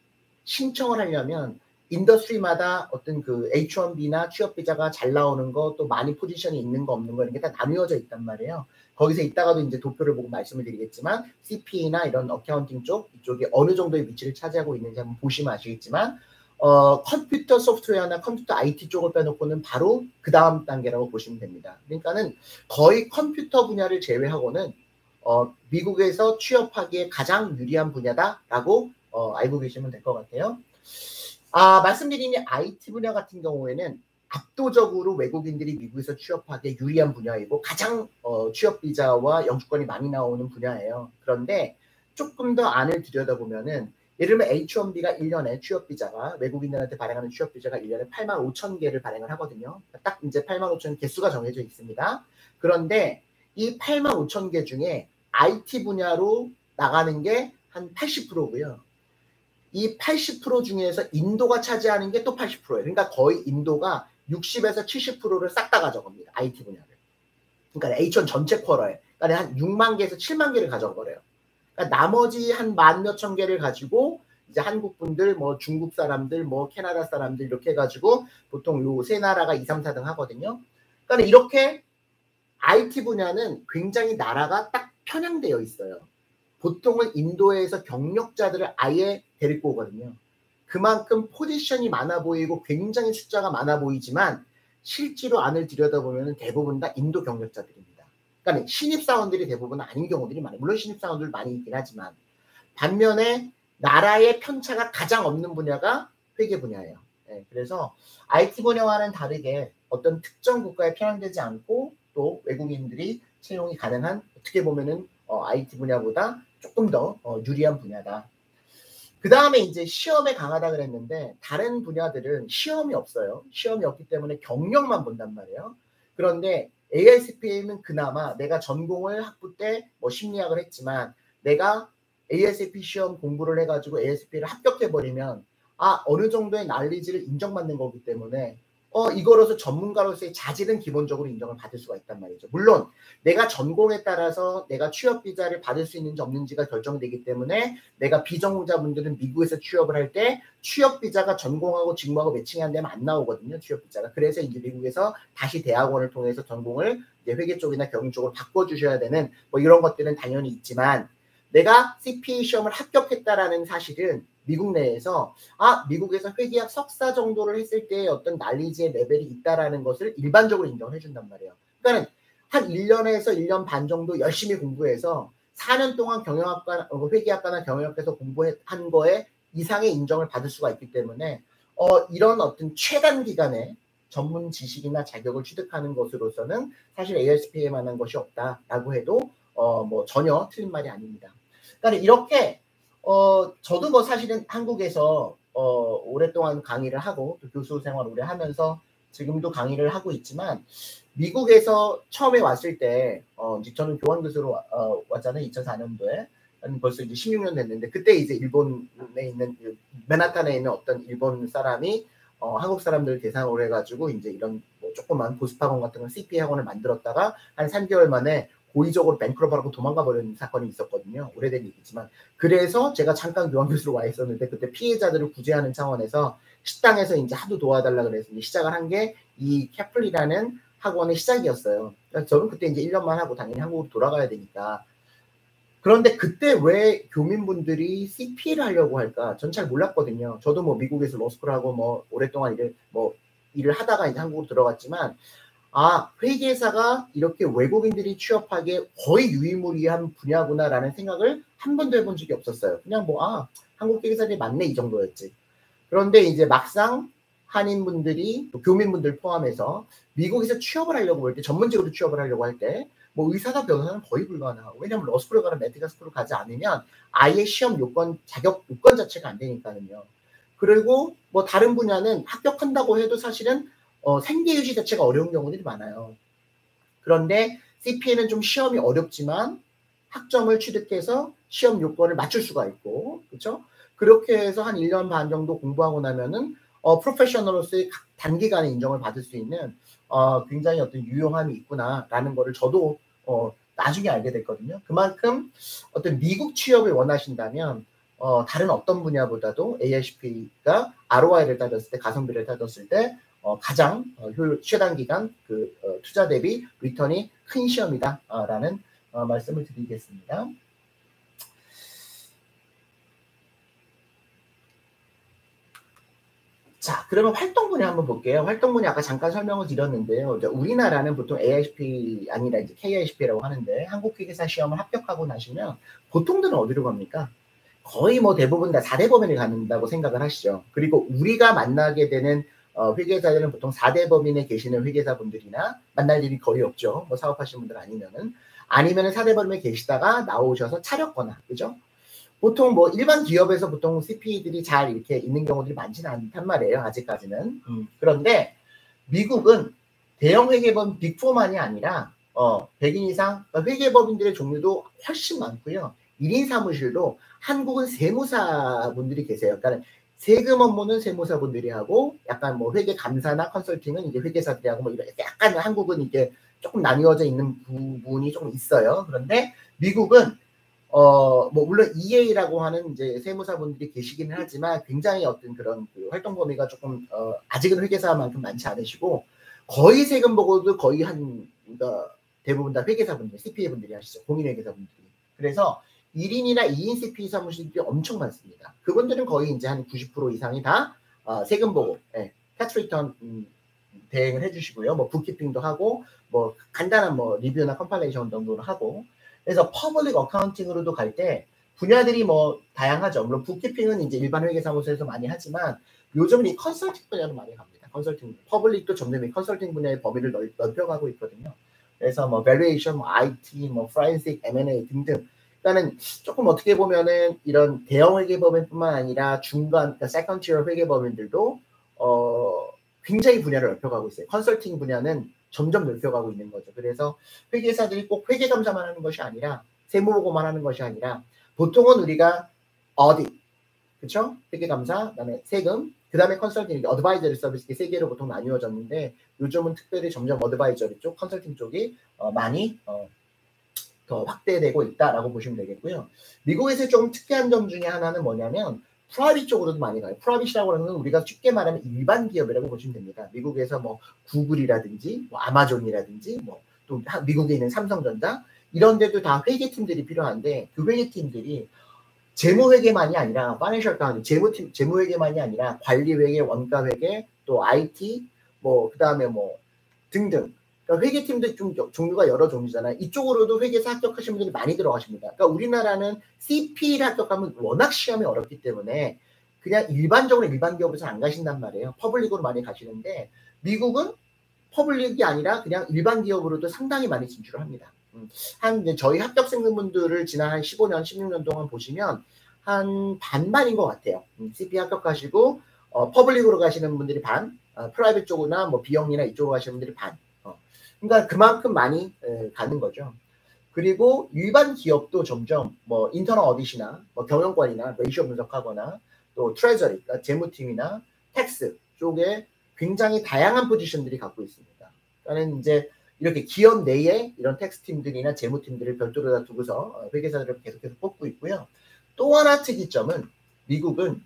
신청을 하려면 인더스트리마다 어떤 그 H1B나 취업 비자가 잘 나오는 거 또 많이 포지션이 있는 거 없는 거 이런 게 다 나누어져 있단 말이에요. 거기서 이따가도 이제 도표를 보고 말씀을 드리겠지만 CPA나 이런 어카운팅 쪽 이쪽이 어느 정도의 위치를 차지하고 있는지 한번 보시면 아시겠지만 컴퓨터 소프트웨어나 컴퓨터 IT 쪽을 빼놓고는 바로 그 다음 단계라고 보시면 됩니다. 그러니까는 거의 컴퓨터 분야를 제외하고는 미국에서 취업하기에 가장 유리한 분야다라고 알고 계시면 될 것 같아요. 말씀드린 IT 분야 같은 경우에는 압도적으로 외국인들이 미국에서 취업하기에 유리한 분야이고 가장 취업 비자와 영주권이 많이 나오는 분야예요. 그런데 조금 더 안을 들여다보면은 예를 들면 H1B가 1년에 취업 비자가 외국인들한테 발행하는 취업 비자가 1년에 85,000개를 발행을 하거든요. 딱 이제 85,000 개수가 정해져 있습니다. 그런데 이 85,000개 중에 IT 분야로 나가는 게 한 80%고요. 이 80% 중에서 인도가 차지하는 게 또 80%예요. 그러니까 거의 인도가 60에서 70%를 싹 다 가져갑니다. IT 분야를. 그러니까 H1 전체 쿼러에. 그러니까 한 6만 개에서 7만 개를 가져가버려요. 그러니까 나머지 한 만 몇천 개를 가지고 이제 한국 분들, 뭐 중국 사람들, 뭐 캐나다 사람들 이렇게 해가지고 보통 요 세 나라가 2, 3, 4등 하거든요. 그러니까 이렇게 IT 분야는 굉장히 나라가 딱 편향되어 있어요. 보통은 인도에서 경력자들을 아예 데리고 오거든요. 그만큼 포지션이 많아 보이고 굉장히 숫자가 많아 보이지만 실제로 안을 들여다보면 대부분 다 인도 경력자들입니다. 그러니까 신입사원들이 대부분 아닌 경우들이 많아요. 물론 신입사원들 많이 있긴 하지만 반면에 나라의 편차가 가장 없는 분야가 회계 분야예요. 예, 그래서 IT 분야와는 다르게 어떤 특정 국가에 편향되지 않고 또 외국인들이 채용이 가능한 어떻게 보면은 IT 분야보다 조금 더 유리한 분야다. 그 다음에 이제 시험에 강하다 그랬는데 다른 분야들은 시험이 없어요. 시험이 없기 때문에 경력만 본단 말이에요. 그런데 ASPM은 그나마 내가 전공을 학부 때 뭐 심리학을 했지만 내가 ASP 시험 공부를 해가지고 ASP를 합격해버리면 어느 정도의 난리지를 인정받는 거기 때문에 이거로서 전문가로서의 자질은 기본적으로 인정을 받을 수가 있단 말이죠. 물론 내가 전공에 따라서 내가 취업 비자를 받을 수 있는지 없는지가 결정되기 때문에 내가 비전공자분들은 미국에서 취업을 할 때 취업 비자가 전공하고 직무하고 매칭이 안 되면 안 나오거든요. 취업 비자가. 그래서 이제 미국에서 다시 대학원을 통해서 전공을 이제 회계 쪽이나 경영 쪽으로 바꿔주셔야 되는 뭐 이런 것들은 당연히 있지만 내가 CPA 시험을 합격했다라는 사실은 미국 내에서 미국에서 회계학 석사 정도를 했을 때 어떤 난리지의 레벨이 있다라는 것을 일반적으로 인정을 해준단 말이에요. 그러니까 한 1년에서 1년 반 정도 열심히 공부해서 4년 동안 경영학과, 회계학과나 경영학에서 공부한 거에 이상의 인정을 받을 수가 있기 때문에 이런 어떤 최단 기간에 전문 지식이나 자격을 취득하는 것으로서는 사실 ASP에 만한 것이 없다라고 해도 뭐 전혀 틀린 말이 아닙니다. 그러니까 이렇게 저도 뭐 사실은 한국에서 오랫동안 강의를 하고 또 교수 생활 오래 하면서 지금도 강의를 하고 있지만 미국에서 처음에 왔을 때 이제 저는 교환 교수로 왔잖아요. 2004년도에 벌써 이제 16년 됐는데 그때 이제 일본에 있는 맨하탄에 있는 어떤 일본 사람이 한국 사람들 대상으로 해가지고 이제 이런 뭐 조그만 보습학원 같은 걸 CPA 학원을 만들었다가 한 3개월 만에 고의적으로 뱅크럽하고 도망가 버리는 사건이 있었거든요. 오래된 얘기지만 그래서 제가 잠깐 교환교수로 와 있었는데 그때 피해자들을 구제하는 차원에서 식당에서 이제 하도 도와달라 그래서 이제 시작을 한 게 이 캐플이라는 학원의 시작이었어요. 그러니까 저는 그때 이제 1년만 하고 당연히 한국으로 돌아가야 되니까. 그런데 그때 왜 교민분들이 CPA를 하려고 할까? 전 잘 몰랐거든요. 저도 뭐 미국에서 로스쿨하고 뭐 오랫동안 일을 하다가 이제 한국으로 들어갔지만 회계사가 이렇게 외국인들이 취업하기에 거의 유일무이한 분야구나라는 생각을 한 번도 해본 적이 없었어요. 그냥 한국 회계사들이 많네 이 정도였지. 그런데 이제 막상 한인분들이 또 교민분들 포함해서 미국에서 취업을 하려고 할 때 전문직으로 취업을 하려고 할 때 뭐 의사나 변호사는 거의 불가능하고 왜냐하면 러스쿨을 가나 메디컬 스쿨을 가지 않으면 아예 시험 요건 자격 요건 자체가 안 되니까요. 그리고 뭐 다른 분야는 합격한다고 해도 사실은 생계 유지 자체가 어려운 경우들이 많아요. 그런데 CPA는 좀 시험이 어렵지만 학점을 취득해서 시험 요건을 맞출 수가 있고, 그렇죠? 그렇게 해서 한 1년 반 정도 공부하고 나면은 프로페셔널로서의 단기간에 인정을 받을 수 있는 굉장히 어떤 유용함이 있구나라는 거를 저도 나중에 알게 됐거든요. 그만큼 어떤 미국 취업을 원하신다면 다른 어떤 분야보다도 ASP가 ROI를 따졌을 때, 가성비를 따졌을 때 가장 최단 기간 투자 대비 리턴이 큰 시험이다라는 말씀을 드리겠습니다. 자, 그러면 활동 분야 한번 볼게요. 활동 분야 아까 잠깐 설명을 드렸는데요. 우리나라는 보통 ASP 아니라 이제 KISP라고 하는데 한국 회계사 시험을 합격하고 나시면 보통들은 어디로 갑니까? 거의 뭐 대부분 다 4대 법인을 갖는다고 생각을 하시죠. 그리고 우리가 만나게 되는 회계사들은 보통 4대 법인에 계시는 회계사분들이나 만날 일이 거의 없죠. 뭐 사업하시는 분들 아니면은 4대 법인에 계시다가 나오셔서 차렸거나, 그죠? 보통 뭐 일반 기업에서 보통 CPA들이 잘 이렇게 있는 경우들이 많지는 않단 말이에요. 아직까지는. 그런데 미국은 대형 회계법 빅4만이 아니라 100인 이상 회계법인들의 종류도 훨씬 많고요. 1인 사무실도 한국은 세무사분들이 계세요. 그러니까 세금 업무는 세무사분들이 하고 약간 뭐 회계 감사나 컨설팅은 이제 회계사들이 하고 뭐 이런 약간 한국은 이게 조금 나뉘어져 있는 부분이 조금 있어요. 그런데 미국은 뭐 물론 EA라고 하는 이제 세무사분들이 계시기는 하지만 굉장히 어떤 그런 활동 범위가 조금 아직은 회계사만큼 많지 않으시고 거의 세금 보고도 거의 그러니까 대부분 다 회계사분들, CPA분들이 하시죠. 공인회계사분들이. 그래서 1인이나 2인 CPA 사무실들이 엄청 많습니다. 그분들은 거의 이제 한 90% 이상이 다 세금 보고, 텍스 리턴 대행을 해주시고요. 뭐 북키핑도 하고, 뭐 간단한 뭐 리뷰나 컴파일레이션 정도를 하고. 그래서 퍼블릭 어카운팅으로도 갈 때 분야들이 뭐 다양하죠. 물론 북키핑은 이제 일반 회계사무소에서 많이 하지만 요즘은 이 컨설팅 분야로 많이 갑니다. 컨설팅, 퍼블릭도 점점 이 컨설팅 분야의 범위를 넓혀가고 있거든요. 그래서 뭐 밸류에이션, 뭐 IT, 뭐 프라인식, M&A 등등. 그러니까는 조금 어떻게 보면은 이런 대형 회계법인뿐만 아니라 중간, 그러니까 세컨티어 회계법인들도 굉장히 분야를 넓혀가고 있어요. 컨설팅 분야는 점점 넓혀가고 있는 거죠. 그래서 회계사들이 꼭 회계 감사만 하는 것이 아니라 세무보고만 하는 것이 아니라 보통은 우리가 어디, 그렇죠? 회계 감사, 그다음에 세금, 그다음에 컨설팅, 어드바이저리 서비스 이 세 개로 보통 나뉘어졌는데 요즘은 특별히 점점 어드바이저리 쪽, 컨설팅 쪽이 많이 더 확대되고 있다라고 보시면 되겠고요. 미국에서 좀 특이한 점 중에 하나는 뭐냐면 프라이빗 쪽으로도 많이 가요. 프라이빗이라고 하는 건 우리가 쉽게 말하면 일반 기업이라고 보시면 됩니다. 미국에서 뭐 구글이라든지 뭐 아마존이라든지 뭐 또 미국에 있는 삼성전자 이런 데도 다 회계팀들이 필요한데 그 회계팀들이 재무회계만이 아니라 파이낸셜 어카운팅, 재무회계만이 아니라 관리회계, 원가회계, 또 IT, 뭐 그다음에 뭐 등등. 그러니까 회계팀도 좀 종류가 여러 종류잖아요. 이쪽으로도 회계사 합격하신 분들이 많이 들어가십니다. 그러니까 우리나라는 CP를 합격하면 워낙 시험이 어렵기 때문에 그냥 일반적으로 일반 기업으로 잘 안 가신단 말이에요. 퍼블릭으로 많이 가시는데 미국은 퍼블릭이 아니라 그냥 일반 기업으로도 상당히 많이 진출을 합니다. 한 저희 합격생분들을 지난 한 15년, 16년 동안 보시면 한 반반인 것 같아요. CP 합격하시고 퍼블릭으로 가시는 분들이 반, 프라이빗 쪽이나 뭐 비영리나 이쪽으로 가시는 분들이 반. 그러니까 그만큼 많이 가는 거죠. 그리고 일반 기업도 점점 뭐 인터널 어디시나 뭐 경영관이나 레이쇼 분석하거나 또 트레저리, 그러니까 재무팀이나 텍스 쪽에 굉장히 다양한 포지션들이 갖고 있습니다. 그러니까 이제 이렇게 기업 내에 이런 텍스팀들이나 재무팀들을 별도로 다 두고서 회계사들을 계속해서 뽑고 있고요. 또 하나 특이점은 미국은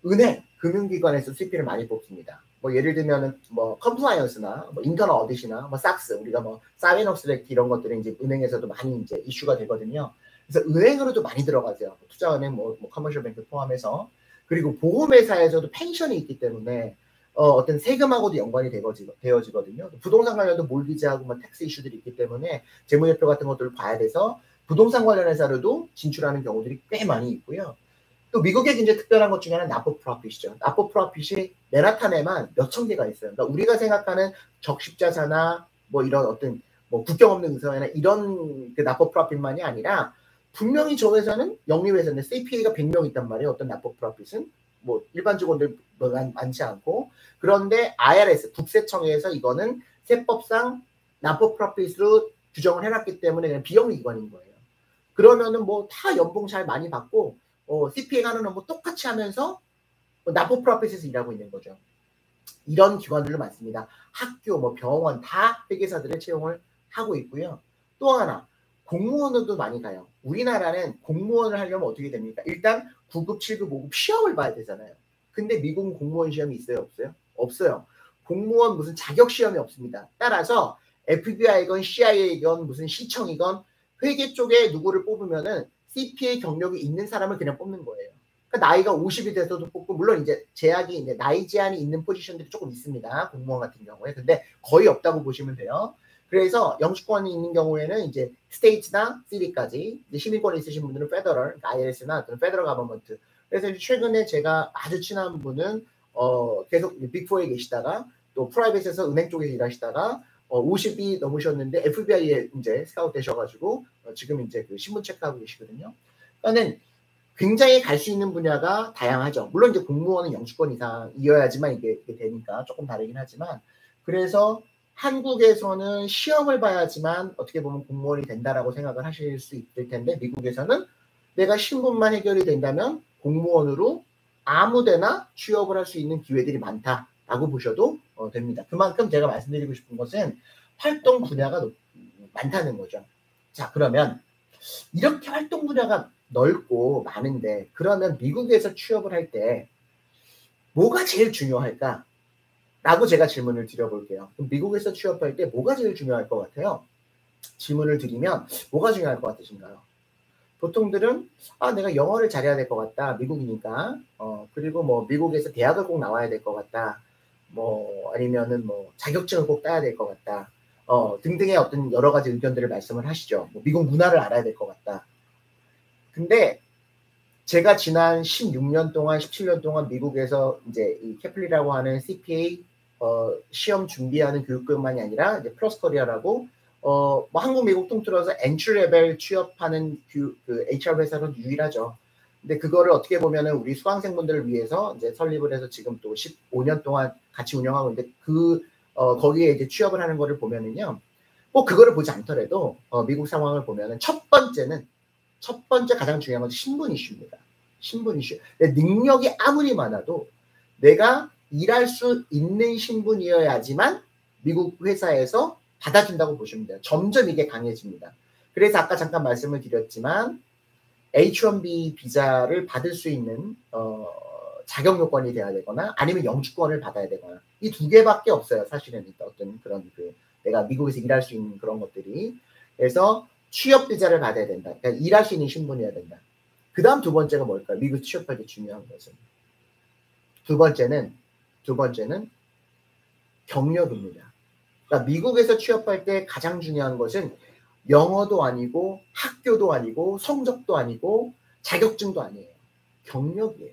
은행, 금융기관에서 CP를 많이 뽑습니다. 뭐 예를 들면은 뭐 컴플라이언스나 뭐 인터널 어디시나 뭐 삭스 우리가 뭐 사이너스렉트 이런 것들은 이제 은행에서도 많이 이제 이슈가 되거든요. 그래서 은행으로도 많이 들어가세요. 투자은행 뭐 커머셜 뱅크 포함해서 그리고 보험회사에서도 펜션이 있기 때문에 어떤 세금하고도 연관이 되어지거든요. 부동산 관련도 몰기지하고 뭐 텍스 이슈들이 있기 때문에 재무제표 같은 것들을 봐야 돼서 부동산 관련 회사로도 진출하는 경우들이 꽤 많이 있고요. 또 미국의 굉장히 특별한 것 중에 하나는 나포 프로핏이죠. 나포 프로핏이 맨하탄에만 몇천 개가 있어요. 그러니까 우리가 생각하는 적십자사나 뭐 이런 어떤 뭐 국경 없는 의사회나 이런 그 나포 프로핏만이 아니라 분명히 저 회사는 영리회사인데 CPA가 100명 있단 말이에요. 어떤 나포 프로핏은 뭐 일반 직원들 많지 않고 그런데 IRS 국세청에서 이거는 세법상 나포 프로핏으로 규정을 해놨기 때문에 그냥 비영리 기관인 거예요. 그러면은 뭐 다 연봉 잘 많이 받고 CPA가 하는 업무 똑같이 하면서 나포 프로핏에서 일하고 있는 거죠. 이런 기관들도 많습니다. 학교, 뭐 병원 다 회계사들을 채용을 하고 있고요. 또 하나 공무원으로도 많이 가요. 우리나라는 공무원을 하려면 어떻게 됩니까? 일단 9급, 7급, 5급 시험을 봐야 되잖아요. 근데 미국은 공무원 시험이 있어요? 없어요? 없어요. 공무원 무슨 자격 시험이 없습니다. 따라서 FBI건 CIA건 무슨 시청이건 회계 쪽에 누구를 뽑으면은 CPA 경력이 있는 사람을 그냥 뽑는 거예요. 그러니까 나이가 50이 돼서도 뽑고 물론 이제 제약이 이제 나이 제한이 있는 포지션들이 조금 있습니다. 공무원 같은 경우에. 근데 거의 없다고 보시면 돼요. 그래서 영주권이 있는 경우에는 이제 스테이트나 시티까지 시민권이 있으신 분들은 페더럴, IRS나 페더럴 가버먼트. 그래서 최근에 제가 아주 친한 분은 계속 빅4에 계시다가 또 프라이빗에서 은행 쪽에 일하시다가 50이 넘으셨는데 FBI에 이제 스카우트 되셔가지고 지금 이제 그 신문 체크하고 계시거든요. 그러니까는 굉장히 갈 수 있는 분야가 다양하죠. 물론 이제 공무원은 영주권 이상이어야지만 이게 되니까 조금 다르긴 하지만 그래서 한국에서는 시험을 봐야지만 어떻게 보면 공무원이 된다라고 생각을 하실 수 있을 텐데 미국에서는 내가 신분만 해결이 된다면 공무원으로 아무데나 취업을 할 수 있는 기회들이 많다라고 보셔도 됩니다. 그만큼 제가 말씀드리고 싶은 것은 활동 분야가 많다는 거죠. 자, 그러면 이렇게 활동 분야가 넓고 많은데 그러면 미국에서 취업을 할 때 뭐가 제일 중요할까? 라고 제가 질문을 드려볼게요. 그럼 미국에서 취업할 때 뭐가 제일 중요할 것 같아요? 질문을 드리면 뭐가 중요할 것 같으신가요? 보통들은 내가 영어를 잘해야 될 것 같다. 미국이니까. 그리고 뭐 미국에서 대학을 꼭 나와야 될 것 같다. 뭐 아니면은 뭐 자격증을 꼭 따야 될 것 같다. 등등의 어떤 여러 가지 의견들을 말씀을 하시죠. 뭐 미국 문화를 알아야 될 것 같다. 근데 제가 지난 16년 동안, 17년 동안 미국에서 이제 이 캐플리라고 하는 CPA 시험 준비하는 교육뿐만이 아니라 이제 플러스 커리어라고 뭐 한국, 미국 통틀어서 엔트리 레벨 취업하는 그 HR 회사는 유일하죠. 근데 그거를 어떻게 보면은 우리 수강생분들을 위해서 이제 설립을 해서 지금 또 15년 동안 같이 운영하고 있는데 거기에 이제 취업을 하는 거를 보면은요. 꼭 그거를 보지 않더라도 미국 상황을 보면은 첫 번째 가장 중요한 건 신분 이슈입니다. 신분 이슈. 내 능력이 아무리 많아도 내가 일할 수 있는 신분이어야지만 미국 회사에서 받아준다고 보시면 돼요. 점점 이게 강해집니다. 그래서 아까 잠깐 말씀을 드렸지만 H-1B 비자를 받을 수 있는 자격 요건이 돼야 되거나 아니면 영주권을 받아야 되거나 이 두 개밖에 없어요. 사실은 어떤 그런 내가 미국에서 일할 수 있는 그런 것들이. 그래서 취업 비자를 받아야 된다. 그러니까 일할 수 있는 신분이어야 된다. 그 다음 두 번째가 뭘까요? 미국 취업할 때 중요한 것은. 두 번째는 경력입니다. 그러니까 미국에서 취업할 때 가장 중요한 것은 영어도 아니고 학교도 아니고 성적도 아니고 자격증도 아니에요. 경력이에요.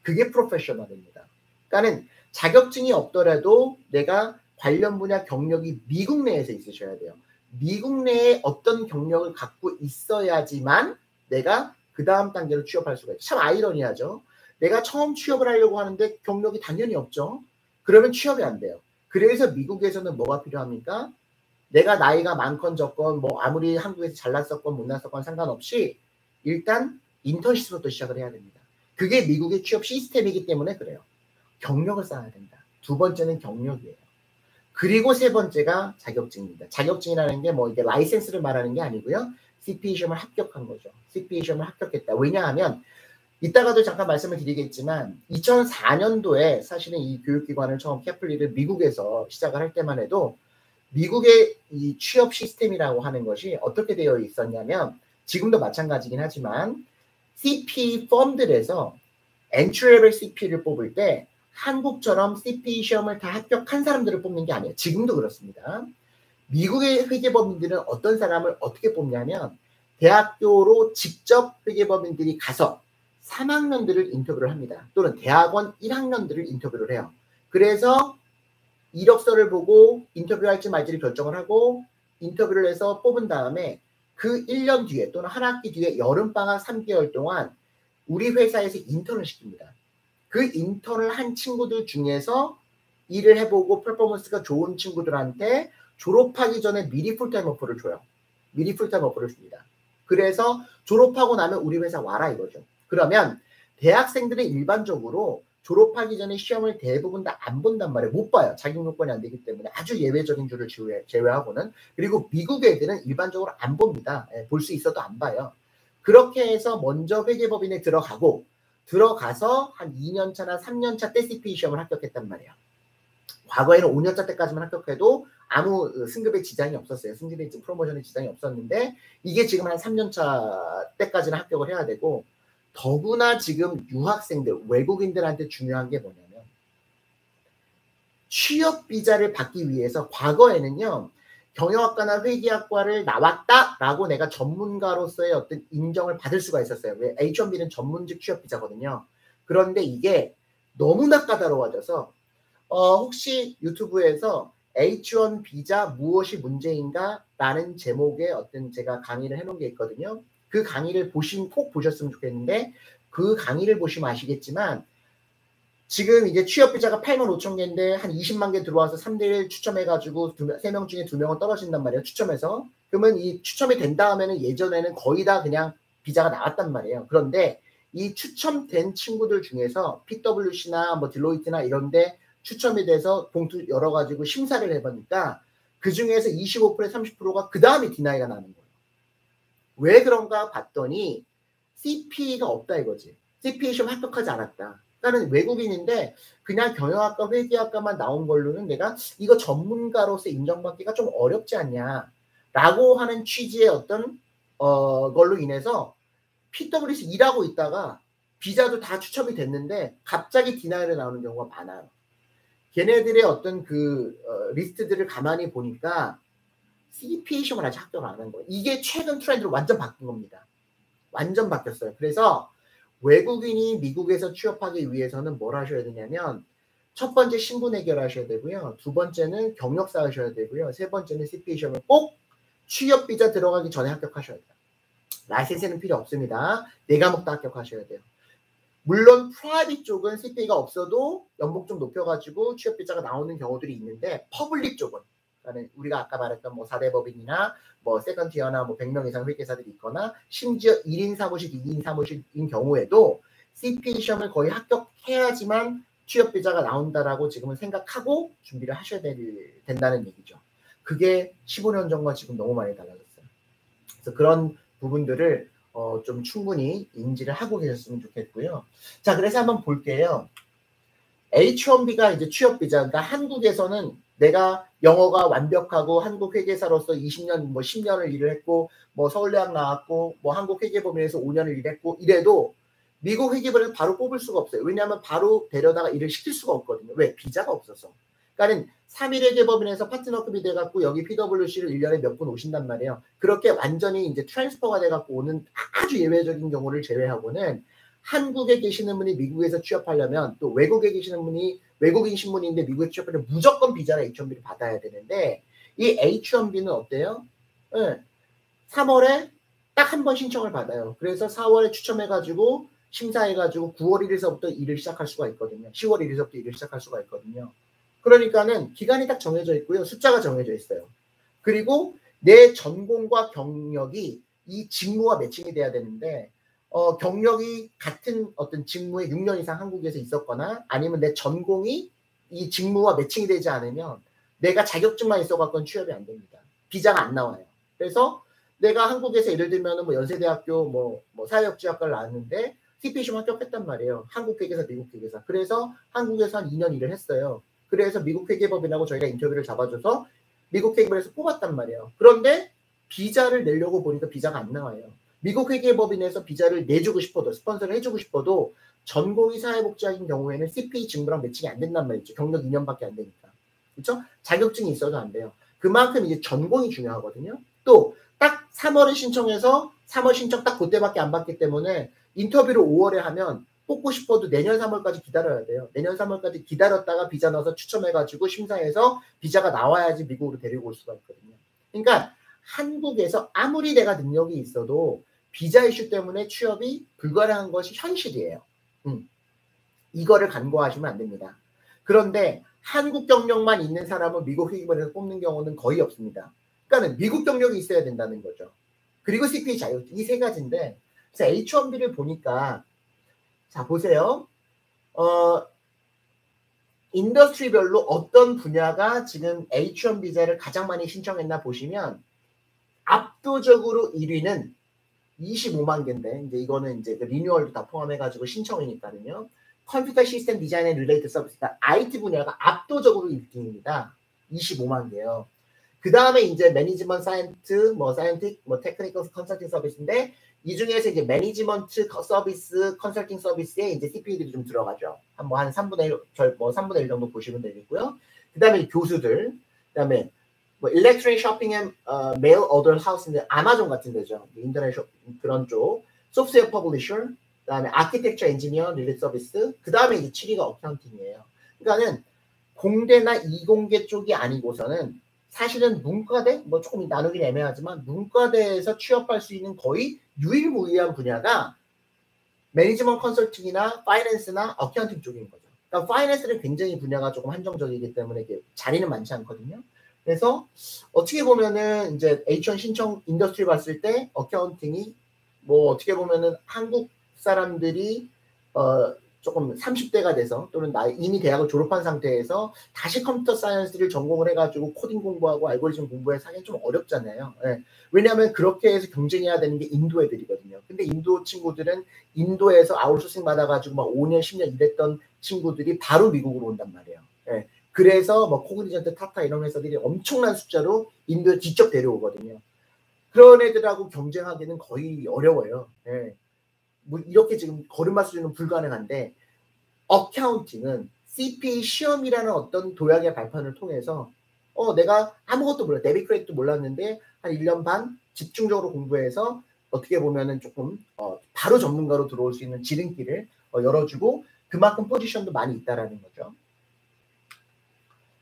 그게 프로페셔널입니다. 그러니까는 자격증이 없더라도 내가 관련 분야 경력이 미국 내에서 있으셔야 돼요. 미국 내에 어떤 경력을 갖고 있어야지만 내가 그 다음 단계로 취업할 수가 있어요. 참 아이러니하죠. 내가 처음 취업을 하려고 하는데 경력이 당연히 없죠. 그러면 취업이 안 돼요. 그래서 미국에서는 뭐가 필요합니까? 내가 나이가 많건 적건 뭐 아무리 한국에서 잘났었건 못났었건 상관없이 일단 인턴십부터 시작을 해야 됩니다. 그게 미국의 취업 시스템이기 때문에 그래요. 경력을 쌓아야 된다. 두 번째는 경력이에요. 그리고 세 번째가 자격증입니다. 자격증이라는 게 뭐 이게 라이센스를 말하는 게 아니고요. CPA 시험을 합격한 거죠. CPA 시험을 합격했다. 왜냐하면 이따가도 잠깐 말씀을 드리겠지만 2004년도에 사실은 이 교육기관을 처음 캐플리를 미국에서 시작을 할 때만 해도 미국의 이 취업 시스템이라고 하는 것이 어떻게 되어 있었냐면 지금도 마찬가지긴 하지만 CPA 펌들에서 엔트리 레벨 CPA를 뽑을 때 한국처럼 CPA 시험을 다 합격한 사람들을 뽑는 게 아니에요. 지금도 그렇습니다. 미국의 회계법인들은 어떤 사람을 어떻게 뽑냐면 대학교로 직접 회계법인들이 가서 3학년들을 인터뷰를 합니다. 또는 대학원 1학년들을 인터뷰를 해요. 그래서 이력서를 보고 인터뷰할지 말지를 결정을 하고 인터뷰를 해서 뽑은 다음에 그 1년 뒤에 또는 한 학기 뒤에 여름방학 3개월 동안 우리 회사에서 인턴을 시킵니다. 그 인턴을 한 친구들 중에서 일을 해보고 퍼포먼스가 좋은 친구들한테 졸업하기 전에 미리 풀타임 오퍼를 줘요. 미리 풀타임 오퍼를 줍니다. 그래서 졸업하고 나면 우리 회사 와라 이거죠. 그러면 대학생들은 일반적으로 졸업하기 전에 시험을 대부분 다 안 본단 말이에요. 못 봐요. 자격 요건이 안 되기 때문에 아주 예외적인 줄을 제외하고는. 그리고 미국 애들은 일반적으로 안 봅니다. 볼 수 있어도 안 봐요. 그렇게 해서 먼저 회계법인에 들어가서 한 2년차나 3년차 때 CPA 시험을 합격했단 말이에요. 과거에는 5년차 때까지만 합격해도 아무 승급에 지장이 없었어요. 승급에 프로모션에 지장이 없었는데 이게 지금 한 3년차 때까지는 합격을 해야 되고 더구나 지금 유학생들, 외국인들한테 중요한 게 뭐냐면 취업 비자를 받기 위해서 과거에는요. 경영학과나 회계학과를 나왔다라고 내가 전문가로서의 어떤 인정을 받을 수가 있었어요. 왜 H-1B는 전문직 취업 비자거든요. 그런데 이게 너무나 까다로워져서 혹시 유튜브에서 H-1 비자 무엇이 문제인가? 라는 제목의 어떤 제가 강의를 해놓은 게 있거든요. 그 강의를 꼭 보셨으면 좋겠는데 그 강의를 보시면 아시겠지만 지금 이제 취업 비자가 85,000개인데 한 20만 개 들어와서 3대1 추첨해가지고 3명 중에 2명은 떨어진단 말이에요. 추첨해서. 그러면 이 추첨이 된 다음에는 예전에는 거의 다 그냥 비자가 나왔단 말이에요. 그런데 이 추첨된 친구들 중에서 PwC나 뭐 딜로이트나 이런데 추첨이 돼서 봉투 열어가지고 심사를 해보니까 그 중에서 25%, 30%가 그 다음에 디나이가 나는 거예요. 왜 그런가 봤더니 CPA가 없다 이거지. CPA 시험 합격하지 않았다. 나는 외국인인데 그냥 경영학과 회계학과만 나온 걸로는 내가 이거 전문가로서 인정받기가 좀 어렵지 않냐 라고 하는 취지의 어떤 걸로 인해서 PwC 일하고 있다가 비자도 다 추첨이 됐는데 갑자기 디나이를 나오는 경우가 많아요. 걔네들의 어떤 리스트들을 가만히 보니까 CPA 시험을 아직 합격을 안 한 거예요. 이게 최근 트렌드로 완전 바뀐 겁니다. 완전 바뀌었어요. 그래서 외국인이 미국에서 취업하기 위해서는 뭘 하셔야 되냐면 첫 번째 신분 해결하셔야 되고요. 두 번째는 경력 쌓으셔야 되고요. 세 번째는 CPA 시험을 꼭 취업 비자 들어가기 전에 합격하셔야 돼요. 라이센스는 필요 없습니다. 4과목 다 합격하셔야 돼요. 물론 프라이빗 쪽은 CPA가 없어도 연봉 좀 높여가지고 취업 비자가 나오는 경우들이 있는데 퍼블릭 쪽은 우리가 아까 말했던 뭐 4대 법인이나 뭐 세컨티어나 뭐 100명 이상 회계사들이 있거나 심지어 1인 사무실, 2인 사무실인 경우에도 CPA 시험을 거의 합격해야지만 취업 비자가 나온다라고 지금은 생각하고 준비를 하셔야 된다는 얘기죠. 그게 15년 전과 지금 너무 많이 달라졌어요. 그래서 그런 부분들을 좀 충분히 인지를 하고 계셨으면 좋겠고요. 자, 그래서 한번 볼게요. H1B가 이제 취업 비자, 그러니까 한국에서는 내가 영어가 완벽하고 한국 회계사로서 20년, 뭐 10년을 일을 했고, 뭐 서울대학 나왔고, 뭐 한국 회계법인에서 5년을 일했고, 이래도 미국 회계법인을 바로 뽑을 수가 없어요. 왜냐하면 바로 데려다가 일을 시킬 수가 없거든요. 왜? 비자가 없어서. 그러니까 3일 회계법인에서 파트너급이 돼갖고 여기 PwC를 1년에 몇 분 오신단 말이에요. 그렇게 완전히 이제 트랜스퍼가 돼갖고 오는 아주 예외적인 경우를 제외하고는 한국에 계시는 분이 미국에서 취업하려면 또 외국에 계시는 분이 외국인 신분인데 미국에 취업하려면 무조건 비자나 H1B를 받아야 되는데 이 H1B는 어때요? 네. 3월에 딱 한 번 신청을 받아요. 그래서 4월에 추첨해가지고 심사해가지고 9월 1일서부터 일을 시작할 수가 있거든요. 10월 1일서부터 일을 시작할 수가 있거든요. 그러니까는 기간이 딱 정해져 있고요. 숫자가 정해져 있어요. 그리고 내 전공과 경력이 이 직무와 매칭이 돼야 되는데 경력이 같은 어떤 직무에 6년 이상 한국에서 있었거나 아니면 내 전공이 이 직무와 매칭이 되지 않으면 내가 자격증만 있어갖고는 취업이 안 됩니다. 비자가 안 나와요. 그래서 내가 한국에서 예를 들면 뭐 연세대학교 뭐 사회복지학과를 나왔는데 CPA 시험 합격했단 말이에요. 한국 회계사, 미국 회계사. 그래서 한국에서 한 2년 일을 했어요. 그래서 미국 회계법인하고 저희가 인터뷰를 잡아줘서 미국 회계법인에서 뽑았단 말이에요. 그런데 비자를 내려고 보니까 비자가 안 나와요. 미국 회계법인에서 비자를 내주고 싶어도 스폰서를 해주고 싶어도 전공이 사회복지학인 경우에는 CPA 직무랑 매칭이 안 된단 말이죠. 경력 2년밖에 안 되니까. 그렇죠? 자격증이 있어도 안 돼요. 그만큼 이제 전공이 중요하거든요. 또 딱 3월에 신청해서 3월 신청 딱 그때밖에 안 받기 때문에 인터뷰를 5월에 하면 뽑고 싶어도 내년 3월까지 기다려야 돼요. 내년 3월까지 기다렸다가 비자 넣어서 추첨해가지고 심사해서 비자가 나와야지 미국으로 데리고 올 수가 있거든요. 그러니까 한국에서 아무리 내가 능력이 있어도 비자 이슈 때문에 취업이 불가능한 것이 현실이에요. 이거를 간과하시면 안 됩니다. 그런데 한국 경력만 있는 사람은 미국 회계법인에서 뽑는 경우는 거의 없습니다. 그러니까 미국 경력이 있어야 된다는 거죠. 그리고 CPA 자격증 이 세 가지인데 그래서 H1B를 보니까 자 보세요. 인더스트리별로 어떤 분야가 지금 H1 비자를 가장 많이 신청했나 보시면 압도적으로 1위는 25만 개인데 이제 이거는 이제 그 리뉴얼도 다 포함해가지고 신청이니까요. 컴퓨터 시스템 디자인 앤 릴레이트 서비스가 IT 분야가 압도적으로 1등입니다. 25만 개요. 그 다음에 이제 매니지먼트 사이언트, 뭐 사이언틱, 뭐 테크니컬 컨설팅 서비스인데 이 중에서 이제 매니지먼트 서비스, 컨설팅 서비스에 이제 CPA들이 좀 들어가죠. 한 3분의 1, 뭐 3분의 1 정도 보시면 되겠고요. 그 다음에 교수들, 그 다음에 뭐 일렉트릭 쇼핑 앤 메일 오더 하우스인데 아마존 같은 데죠. 인터넷 그런 쪽. 소프트웨어 퍼블리셔, 그 다음에 아키텍처 엔지니어 릴리트 서비스, 그 다음에 이제 7위가 어카운팅이에요. 그러니까는 공대나 이공계 쪽이 아니고서는 사실은 문과대, 뭐 조금 나누긴 애매하지만 문과대에서 취업할 수 있는 거의 유일무이한 분야가 매니지먼트 컨설팅이나 파이낸스나 어카운팅 쪽인 거죠. 그러니까 파이낸스는 굉장히 분야가 조금 한정적이기 때문에 자리는 많지 않거든요. 그래서 어떻게 보면은 이제 H1 신청 인더스트리 봤을 때 어카운팅이 뭐 어떻게 보면은 한국 사람들이 조금 30대가 돼서 또는 이미 대학을 졸업한 상태에서 다시 컴퓨터 사이언스를 전공을 해가지고 코딩 공부하고 알고리즘 공부해서 하기는 좀 어렵잖아요. 네. 왜냐하면 그렇게 해서 경쟁해야 되는 게 인도 애들이거든요. 근데 인도 친구들은 인도에서 아웃소싱 받아가지고 막 5년, 10년 일했던 친구들이 바로 미국으로 온단 말이에요. 네. 그래서 뭐 코그니전트, 타타 이런 회사들이 엄청난 숫자로 인도에 직접 데려오거든요. 그런 애들하고 경쟁하기는 거의 어려워요. 네. 뭐 이렇게 지금 걸음마 수준은 불가능한데 어카운팅은 CPA 시험이라는 어떤 도약의 발판을 통해서 내가 아무것도 몰라 데뷔 크레딧도 몰랐는데 한 1년 반 집중적으로 공부해서 어떻게 보면은 조금 바로 전문가로 들어올 수 있는 지름길을 열어주고 그만큼 포지션도 많이 있다라는 거죠.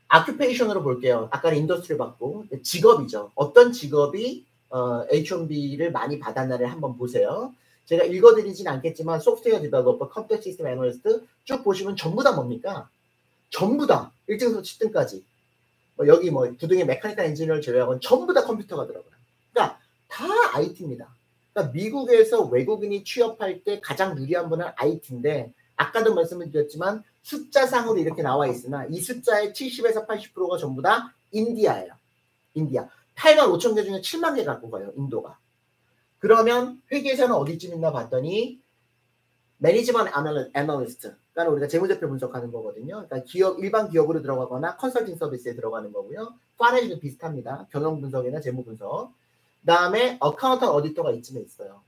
아큐페이션으로 볼게요. 아까는 인더스트리 받고 직업이죠. 어떤 직업이 H1B를 많이 받았나를 한번 보세요. 제가 읽어드리진 않겠지만 소프트웨어 디벨로퍼, 컴퓨터 시스템 애널리스트 쭉 보시면 전부 다 뭡니까? 전부 다 1등부터 10등까지 여기 뭐 부등의 메카니컬 엔지니어를 제외하고는 전부 다 컴퓨터가 들어가요. 그러니까 다 IT입니다. 그러니까 미국에서 외국인이 취업할 때 가장 유리한 분은 IT인데 아까도 말씀을 드렸지만 숫자상으로 이렇게 나와 있으나 이 숫자의 70에서 80%가 전부 다 인디아예요. 인디아. 8만 5천 개 중에 7만 개 갖고 가요. 인도가. 그러면 회계사는 어디쯤 있나 봤더니 매니지먼트 애널리스트. 그러니까 우리가 재무제표 분석하는 거거든요. 그러니까 기업 일반 기업으로 들어가거나 컨설팅 서비스에 들어가는 거고요. 파이낸스도 비슷합니다. 경영 분석이나 재무 분석. 그다음에 어카운턴트 어디터가 이쯤에 있어요.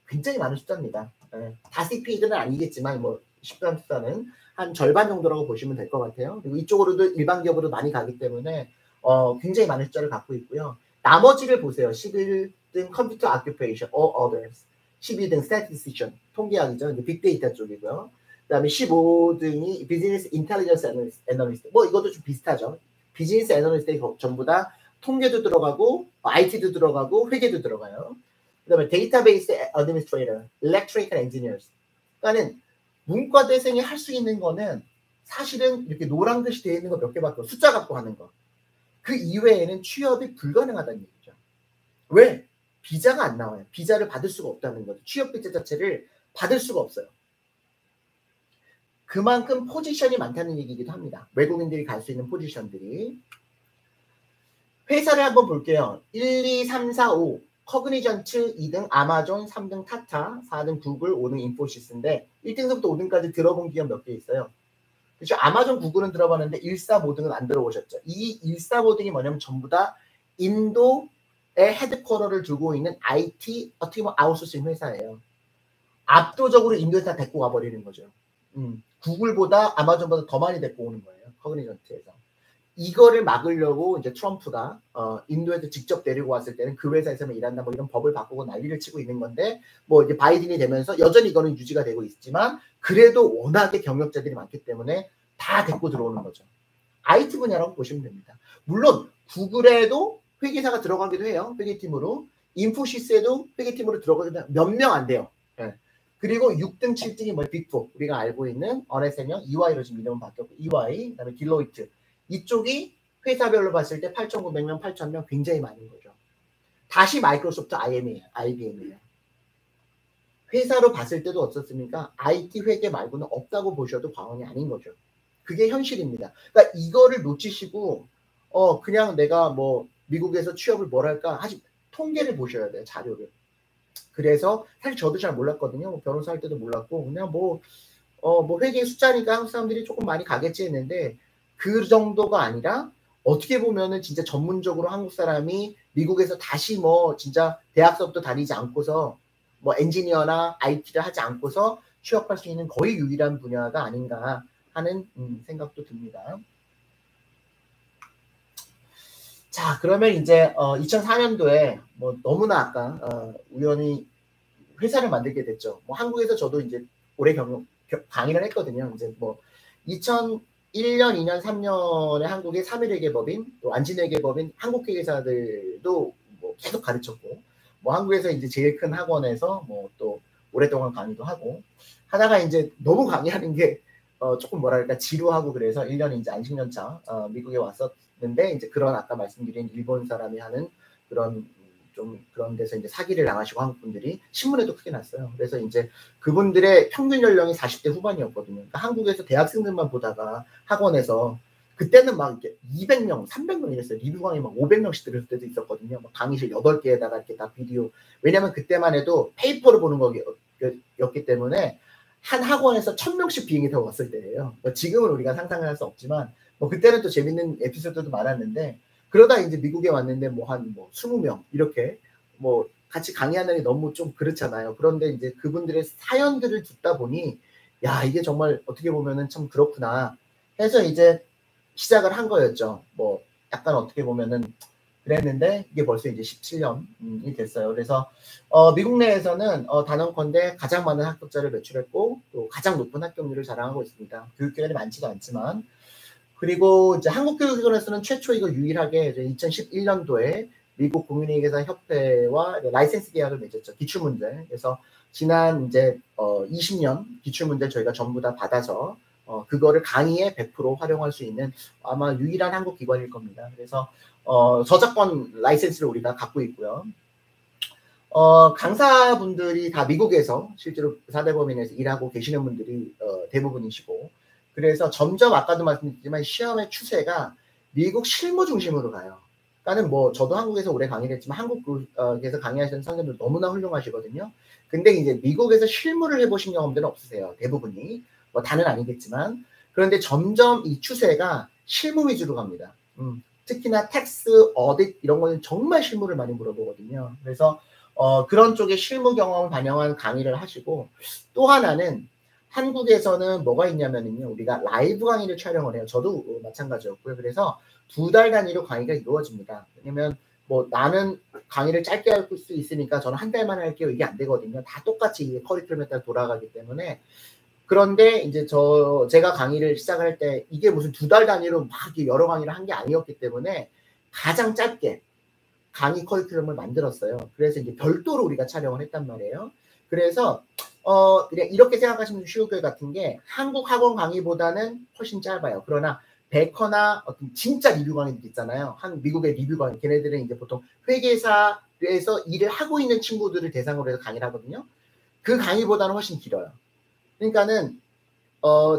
굉장히 많은 숫자입니다. 네. 다 CPA들은 아니겠지만 뭐 10단 숫자는 한 절반 정도라고 보시면 될 것 같아요. 그리고 이쪽으로도 일반 기업으로 많이 가기 때문에 굉장히 많은 숫자를 갖고 있고요. 나머지를 보세요. 11등 컴퓨터 아큐페이션, all others. 12등 스태티스티션, 통계학이죠. 이제 빅데이터 쪽이고요. 그다음에 15등이 비즈니스 인텔리전스 애널리스트. 뭐 이것도 좀 비슷하죠. 비즈니스 애널리스트에 전부 다 통계도 들어가고 IT도 들어가고 회계도 들어가요. 그다음에 데이터베이스 어드미니스트레이터, 일렉트리컬 엔지니어스. 그러니까는 문과대생이 할 수 있는 거는 사실은 이렇게 노란 글씨 되어 있는 거 몇 개밖에 없고 숫자 갖고 하는 거. 그 이외에는 취업이 불가능하다는 얘기죠. 왜? 비자가 안 나와요. 비자를 받을 수가 없다는 거죠. 취업 비자 자체를 받을 수가 없어요. 그만큼 포지션이 많다는 얘기이기도 합니다. 외국인들이 갈 수 있는 포지션들이. 회사를 한번 볼게요. 1, 2, 3, 4, 5. 커그니전트 2등 아마존, 3등 타타, 4등 구글, 5등 인포시스인데 1등부터 5등까지 들어본 기업 몇 개 있어요. 그렇죠. 아마존, 구글은 들어봤는데 1, 4, 5등은 안 들어보셨죠. 이 1, 4, 5등이 뭐냐면 전부 다 인도의 헤드쿼터를 두고 있는 IT 어떻게 보면 아웃소싱 회사예요. 압도적으로 인도에서 다 데리고 가버리는 거죠. 구글보다 아마존보다 더 많이 데리고 오는 거예요. 커그니전트에서. 이거를 막으려고 이제 트럼프가 인도에서 직접 데리고 왔을 때는 그 회사에서만 일한다 뭐 이런 법을 바꾸고 난리를 치고 있는 건데 뭐 이제 바이든이 되면서 여전히 이거는 유지가 되고 있지만 그래도 워낙에 경력자들이 많기 때문에 다 데리고 들어오는 거죠. IT 분야라고 보시면 됩니다. 물론 구글에도 회계사가 들어가기도 해요. 회계팀으로. 인포시스에도 회계팀으로 들어가기도 해요. 몇 명 안 돼요. 네. 그리고 6등, 7등이 뭐 빅4 우리가 알고 있는 어네스앤영, EY로 지금 이름은 바뀌었고 EY, 그다음에 딜로이트 이쪽이 회사별로 봤을 때 8,900명, 8,000명 굉장히 많은 거죠. 다시 마이크로소프트 IBM이에요. 회사로 봤을 때도 어떻습니까? IT 회계 말고는 없다고 보셔도 과언이 아닌 거죠. 그게 현실입니다. 그러니까 이거를 놓치시고 그냥 내가 뭐 미국에서 취업을 뭐랄까 하시 통계를 보셔야 돼요. 자료를. 그래서 사실 저도 잘 몰랐거든요. 뭐 변호사 할 때도 몰랐고 그냥 뭐 회계 숫자니까 한국 사람들이 조금 많이 가겠지 했는데 그 정도가 아니라 어떻게 보면은 진짜 전문적으로 한국 사람이 미국에서 다시 뭐 진짜 대학 수업도 다니지 않고서 뭐 엔지니어나 IT를 하지 않고서 취업할 수 있는 거의 유일한 분야가 아닌가 하는 생각도 듭니다. 자, 그러면 이제 2004년도에 뭐 너무나 아까 우연히 회사를 만들게 됐죠. 뭐 한국에서 저도 이제 오래 강의를 했거든요. 이제 뭐 2001년, 2년, 3년에 한국의 3.1회계법인, 또 안진회계법인 한국 회계사들도 뭐 계속 가르쳤고, 뭐 한국에서 이제 제일 큰 학원에서 뭐 또 오랫동안 강의도 하고 하다가 이제 너무 강의하는 게 조금 뭐랄까 지루하고 그래서 1년 이제 안식년차 미국에 왔었는데 이제 그런 아까 말씀드린 일본 사람이 하는 그런 좀 그런 데서 이제 사기를 당하시고 한국 분들이 신문에도 크게 났어요. 그래서 이제 그분들의 평균 연령이 40대 후반이었거든요. 그러니까 한국에서 대학생들만 보다가 학원에서 그때는 막 이렇게 200명, 300명 이랬어요. 리뷰 강의 막 500명씩 들을 때도 있었거든요. 막 강의실 8개에다가 이렇게 다 비디오. 왜냐면 그때만 해도 페이퍼를 보는 거였기 때문에 한 학원에서 1000명씩 비행기 타고 왔을 때예요. 뭐 지금은 우리가 상상을 할 수 없지만 뭐 그때는 또 재밌는 에피소드도 많았는데 그러다 이제 미국에 왔는데 뭐 한 20명 이렇게 뭐 같이 강의하는 게 너무 좀 그렇잖아요. 그런데 이제 그분들의 사연들을 듣다 보니 야 이게 정말 어떻게 보면은 참 그렇구나 해서 이제 시작을 한 거였죠. 뭐 약간 어떻게 보면은 그랬는데 이게 벌써 이제 17년이 됐어요. 그래서 미국 내에서는 단언컨대 가장 많은 합격자를 배출했고 또 가장 높은 합격률을 자랑하고 있습니다. 교육기관이 많지도 않지만. 그리고 이제 한국교육기관에서는 최초 이거 유일하게 2011년도에 미국 국민회계사 협회와 라이센스 계약을 맺었죠. 기출문제. 그래서 지난 이제 20년 기출문제 저희가 전부 다 받아서 그거를 강의에 100% 활용할 수 있는 아마 유일한 한국 기관일 겁니다. 그래서 저작권 라이센스를 우리가 갖고 있고요. 강사분들이 다 미국에서 실제로 4대 법인에서 일하고 계시는 분들이 대부분이시고, 그래서 점점 아까도 말씀드렸지만 시험의 추세가 미국 실무 중심으로 가요. 그러니까는 뭐 저도 한국에서 오래 강의를 했지만 한국에서 강의하시는 선생님들 너무나 훌륭하시거든요. 근데 이제 미국에서 실무를 해보신 경험들은 없으세요. 대부분이. 뭐 다는 아니겠지만. 그런데 점점 이 추세가 실무 위주로 갑니다. 특히나 텍스, 어딧 이런 거는 정말 실무를 많이 물어보거든요. 그래서 그런 쪽의 실무 경험을 반영한 강의를 하시고, 또 하나는 한국에서는 뭐가 있냐면요, 우리가 라이브 강의를 촬영을 해요. 저도 마찬가지였고요. 그래서 2달 단위로 강의가 이루어집니다. 왜냐면 뭐 나는 강의를 짧게 할 수 있으니까 저는 한 달만 할게요, 이게 안 되거든요. 다 똑같이 커리큘럼에 따라 돌아가기 때문에. 그런데 이제 제가 강의를 시작할 때 이게 무슨 2달 단위로 막 여러 강의를 한 게 아니었기 때문에 가장 짧게 강의 커리큘럼을 만들었어요. 그래서 이제 별도로 우리가 촬영을 했단 말이에요. 그래서 그냥 이렇게 생각하시면 쉬울 것 같은 게, 한국 학원 강의보다는 훨씬 짧아요. 그러나 베커나 어떤 진짜 리뷰 강의들 있잖아요. 미국의 리뷰 강의, 걔네들은 이제 보통 회계사에서 일을 하고 있는 친구들을 대상으로 해서 강의를 하거든요. 그 강의보다는 훨씬 길어요. 그러니까는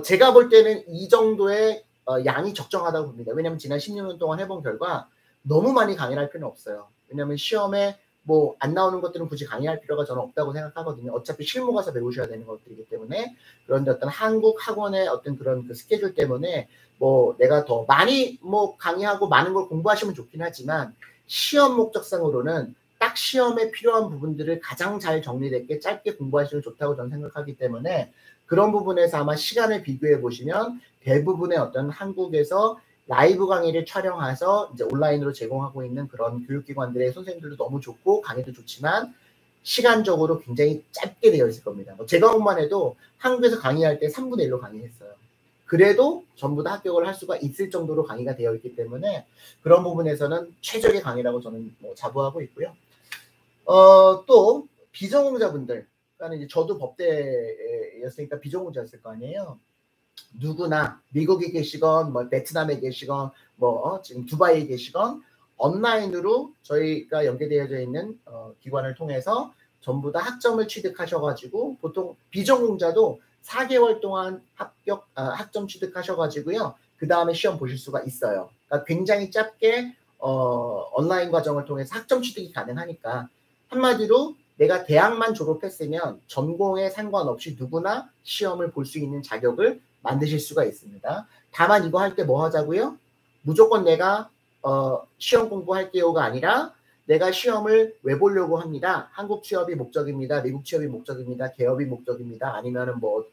제가 볼 때는 이 정도의 양이 적정하다고 봅니다. 왜냐하면 지난 16년 동안 해본 결과 너무 많이 강의를 할 필요는 없어요. 왜냐하면 시험에 뭐 안 나오는 것들은 굳이 강의할 필요가 저는 없다고 생각하거든요. 어차피 실무 가서 배우셔야 되는 것들이기 때문에. 그런데 어떤 한국 학원의 어떤 그런 그 스케줄 때문에 뭐 내가 더 많이 뭐 강의하고 많은 걸 공부하시면 좋긴 하지만, 시험 목적상으로는 딱 시험에 필요한 부분들을 가장 잘 정리됐게 짧게 공부하시면 좋다고 저는 생각하기 때문에, 그런 부분에서 아마 시간을 비교해 보시면 대부분의 어떤 한국에서 라이브 강의를 촬영해서 이제 온라인으로 제공하고 있는 그런 교육기관들의 선생님들도 너무 좋고 강의도 좋지만 시간적으로 굉장히 짧게 되어 있을 겁니다. 제가 공부만 해도 한국에서 강의할 때 3분의 1로 강의했어요. 그래도 전부 다 합격을 할 수가 있을 정도로 강의가 되어 있기 때문에 그런 부분에서는 최적의 강의라고 저는 자부하고 있고요. 또 비전공자분들, 그러니까 이제 저도 법대였으니까 비전공자였을 거 아니에요. 누구나 미국에 계시건 뭐 베트남에 계시건 뭐 지금 두바이에 계시건 온라인으로 저희가 연계되어져 있는 기관을 통해서 전부 다 학점을 취득하셔가지고, 보통 비전공자도 4개월 동안 학점 취득하셔가지고요. 그 다음에 시험 보실 수가 있어요. 그러니까 굉장히 짧게 온라인 과정을 통해서 학점 취득이 가능하니까, 한마디로 내가 대학만 졸업했으면 전공에 상관없이 누구나 시험을 볼 수 있는 자격을 만드실 수가 있습니다. 다만 이거 할 때 뭐 하자고요? 무조건 내가 시험 공부할게요가 아니라, 내가 시험을 왜 보려고 합니다. 한국 취업이 목적입니다. 미국 취업이 목적입니다. 개업이 목적입니다. 아니면은 뭐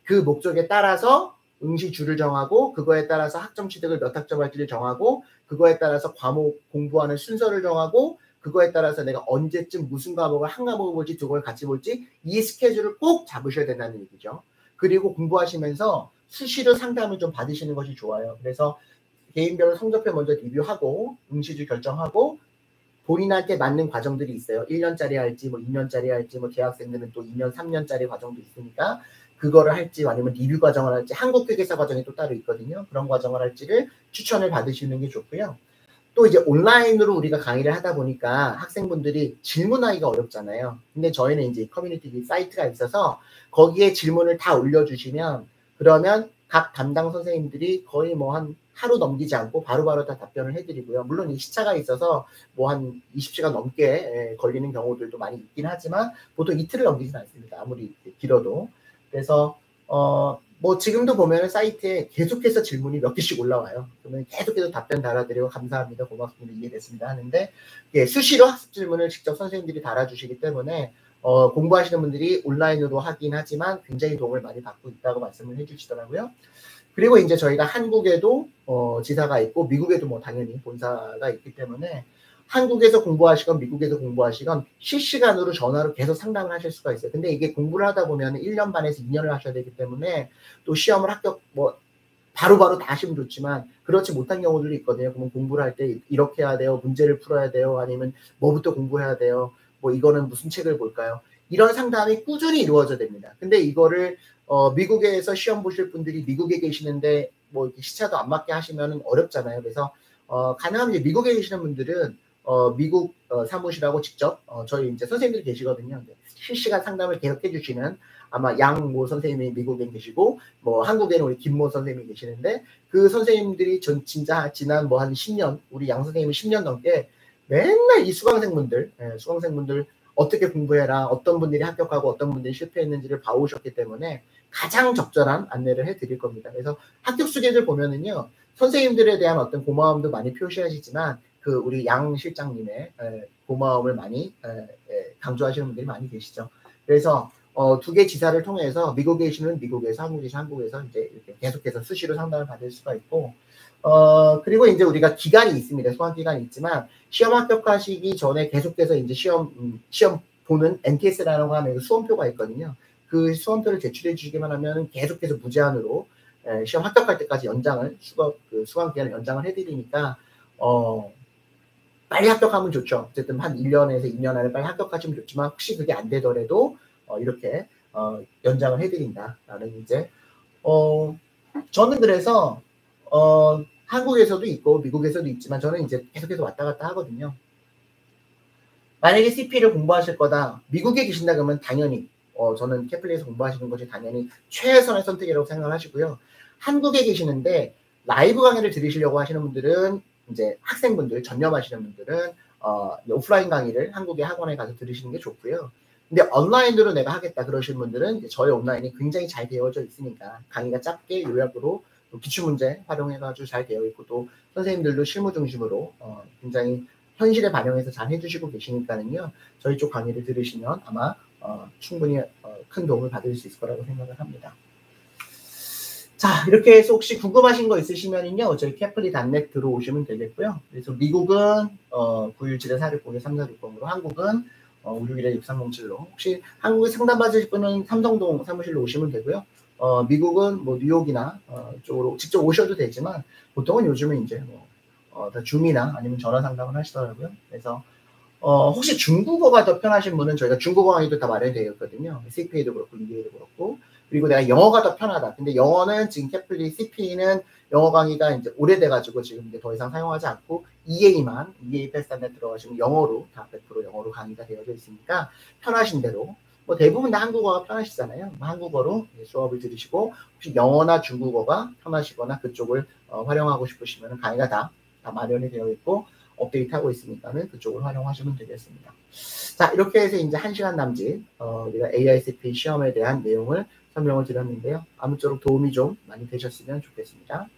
그 목적에 따라서 응시주를 정하고, 그거에 따라서 학점 취득을 몇 학점 할지를 정하고, 그거에 따라서 과목 공부하는 순서를 정하고, 그거에 따라서 내가 언제쯤 무슨 과목을 한 과목을 볼지 두 과목을 같이 볼지 이 스케줄을 꼭 잡으셔야 된다는 얘기죠. 그리고 공부하시면서 수시로 상담을 좀 받으시는 것이 좋아요. 그래서 개인별로 성적표 먼저 리뷰하고 응시주 결정하고, 본인한테 맞는 과정들이 있어요. 1년짜리 할지 뭐 2년짜리 할지, 뭐 대학생들은 또 2년 3년짜리 과정도 있으니까 그거를 할지, 아니면 리뷰 과정을 할지, 한국회계사 과정이 또 따로 있거든요. 그런 과정을 할지를 추천을 받으시는 게 좋고요. 또 이제 온라인으로 우리가 강의를 하다 보니까 학생분들이 질문하기가 어렵잖아요. 근데 저희는 이제 커뮤니티 사이트가 있어서 거기에 질문을 다 올려주시면, 그러면 각 담당 선생님들이 거의 뭐 한 하루 넘기지 않고 바로바로 다 답변을 해드리고요. 물론 이 시차가 있어서 뭐 한 20시간 넘게 걸리는 경우들도 많이 있긴 하지만 보통 이틀을 넘기진 않습니다. 아무리 길어도. 그래서 뭐 지금도 보면 사이트에 계속해서 질문이 몇 개씩 올라와요. 그러면 계속해서 답변 달아드리고 감사합니다, 고맙습니다, 이해됐습니다 하는데, 수시로 학습 질문을 직접 선생님들이 달아주시기 때문에 공부하시는 분들이 온라인으로 하긴 하지만 굉장히 도움을 많이 받고 있다고 말씀을 해주시더라고요. 그리고 이제 저희가 한국에도 지사가 있고 미국에도 뭐 당연히 본사가 있기 때문에 한국에서 공부하시건 미국에서 공부하시건 실시간으로 전화로 계속 상담을 하실 수가 있어요. 근데 이게 공부를 하다 보면 1년 반에서 2년을 하셔야 되기 때문에 또 시험을 합격 바로바로 다 하시면 좋지만 그렇지 못한 경우들이 있거든요. 그러면 공부를 할 때 이렇게 해야 돼요. 문제를 풀어야 돼요. 아니면 뭐부터 공부해야 돼요. 이거는 무슨 책을 볼까요? 이런 상담이 꾸준히 이루어져야 됩니다. 근데 이거를 미국에서 시험 보실 분들이 미국에 계시는데 이렇게 시차도 안 맞게 하시면 어렵잖아요. 그래서 가능하면 이제 미국에 계시는 분들은 미국 사무실하고 직접 저희 이제 선생님들이 계시거든요. 실시간 상담을 계속 해주시는 아마 양모 선생님이 미국에 계시고 한국에는 우리 김모 선생님이 계시는데 그 선생님들이 진짜 지난 한 10년 우리 양 선생님이 10년 넘게 맨날 이 수강생분들 어떻게 공부해라 어떤 분들이 합격하고 어떤 분들이 실패했는지를 봐오셨기 때문에 가장 적절한 안내를 해드릴 겁니다. 그래서 합격 수계들 보면은요 선생님들에 대한 어떤 고마움도 많이 표시하시지만 그 우리 양 실장님의 고마움을 많이 강조하시는 분들이 많이 계시죠. 그래서 두 개 지사를 통해서 미국에 계시는 미국에서 한국에 계시는 한국에서 이제 이렇게 계속해서 수시로 상담을 받을 수가 있고 그리고 이제 우리가 기간이 있습니다. 소환 기간이 있지만 시험 합격하시기 전에 계속해서 이제 시험 보는 NTS라고 하는 수험표가 있거든요. 그 수험표를 제출해 주시기만 하면 계속해서 무제한으로 시험 합격할 때까지 연장을 수강 기간을 연장을 해드리니까 빨리 합격하면 좋죠. 어쨌든 한 1년에서 2년 안에 빨리 합격하시면 좋지만 혹시 그게 안 되더라도 이렇게 연장을 해드린다라는 이제 저는 그래서 한국에서도 있고 미국에서도 있지만 저는 이제 계속해서 왔다 갔다 하거든요. 만약에 CP를 공부하실 거다 미국에 계신다 그러면 당연히 저는 캐플리에서 공부하시는 것이 당연히 최선의 선택이라고 생각을 하시고요. 한국에 계시는데 라이브 강의를 들으시려고 하시는 분들은 이제 학생분들 전념하시는 분들은 오프라인 강의를 한국의 학원에 가서 들으시는 게 좋고요. 근데 온라인으로 내가 하겠다 그러신 분들은 이제 저희 온라인이 굉장히 잘 되어져 있으니까 강의가 짧게 요약으로 기출문제 활용해가지고 잘 되어 있고 또 선생님들도 실무 중심으로 굉장히 현실에 반영해서 잘 해주시고 계시니까는요. 저희 쪽 강의를 들으시면 아마 충분히 큰 도움을 받을 수 있을 거라고 생각을 합니다. 자, 이렇게 해서 혹시 궁금하신 거 있으시면요. 저희 캐플리.net 들어오시면 되겠고요. 그래서 미국은 917-4602-3460으로 한국은 561-6307로 혹시 한국에 상담받으실 분은 삼성동 사무실로 오시면 되고요. 미국은 뉴욕이나 쪽으로 직접 오셔도 되지만 보통은 요즘은 이제 다 줌이나 아니면 전화 상담을 하시더라고요. 그래서 혹시 중국어가 더 편하신 분은 저희가 중국어 강의도 다 마련이 되어 있거든요. CPA도 그렇고 EA도 그렇고 그리고 내가 영어가 더 편하다. 근데 영어는 지금 캐플리 CP는 영어 강의가 이제 오래돼가지고 지금 이제 더 이상 사용하지 않고 EA 패스단에 들어가시면 영어로 다 100% 영어로 강의가 되어져 있으니까 편하신 대로 대부분 다 한국어가 편하시잖아요. 한국어로 수업을 들으시고 혹시 영어나 중국어가 편하시거나 그쪽을 활용하고 싶으시면 강의가 다 마련이 되어 있고 업데이트하고 있으니까는 그쪽을 활용하시면 되겠습니다. 자, 이렇게 해서 이제 1시간 남짓 우리가 AICP 시험에 대한 내용을 설명을 드렸는데요. 아무쪼록 도움이 좀 많이 되셨으면 좋겠습니다.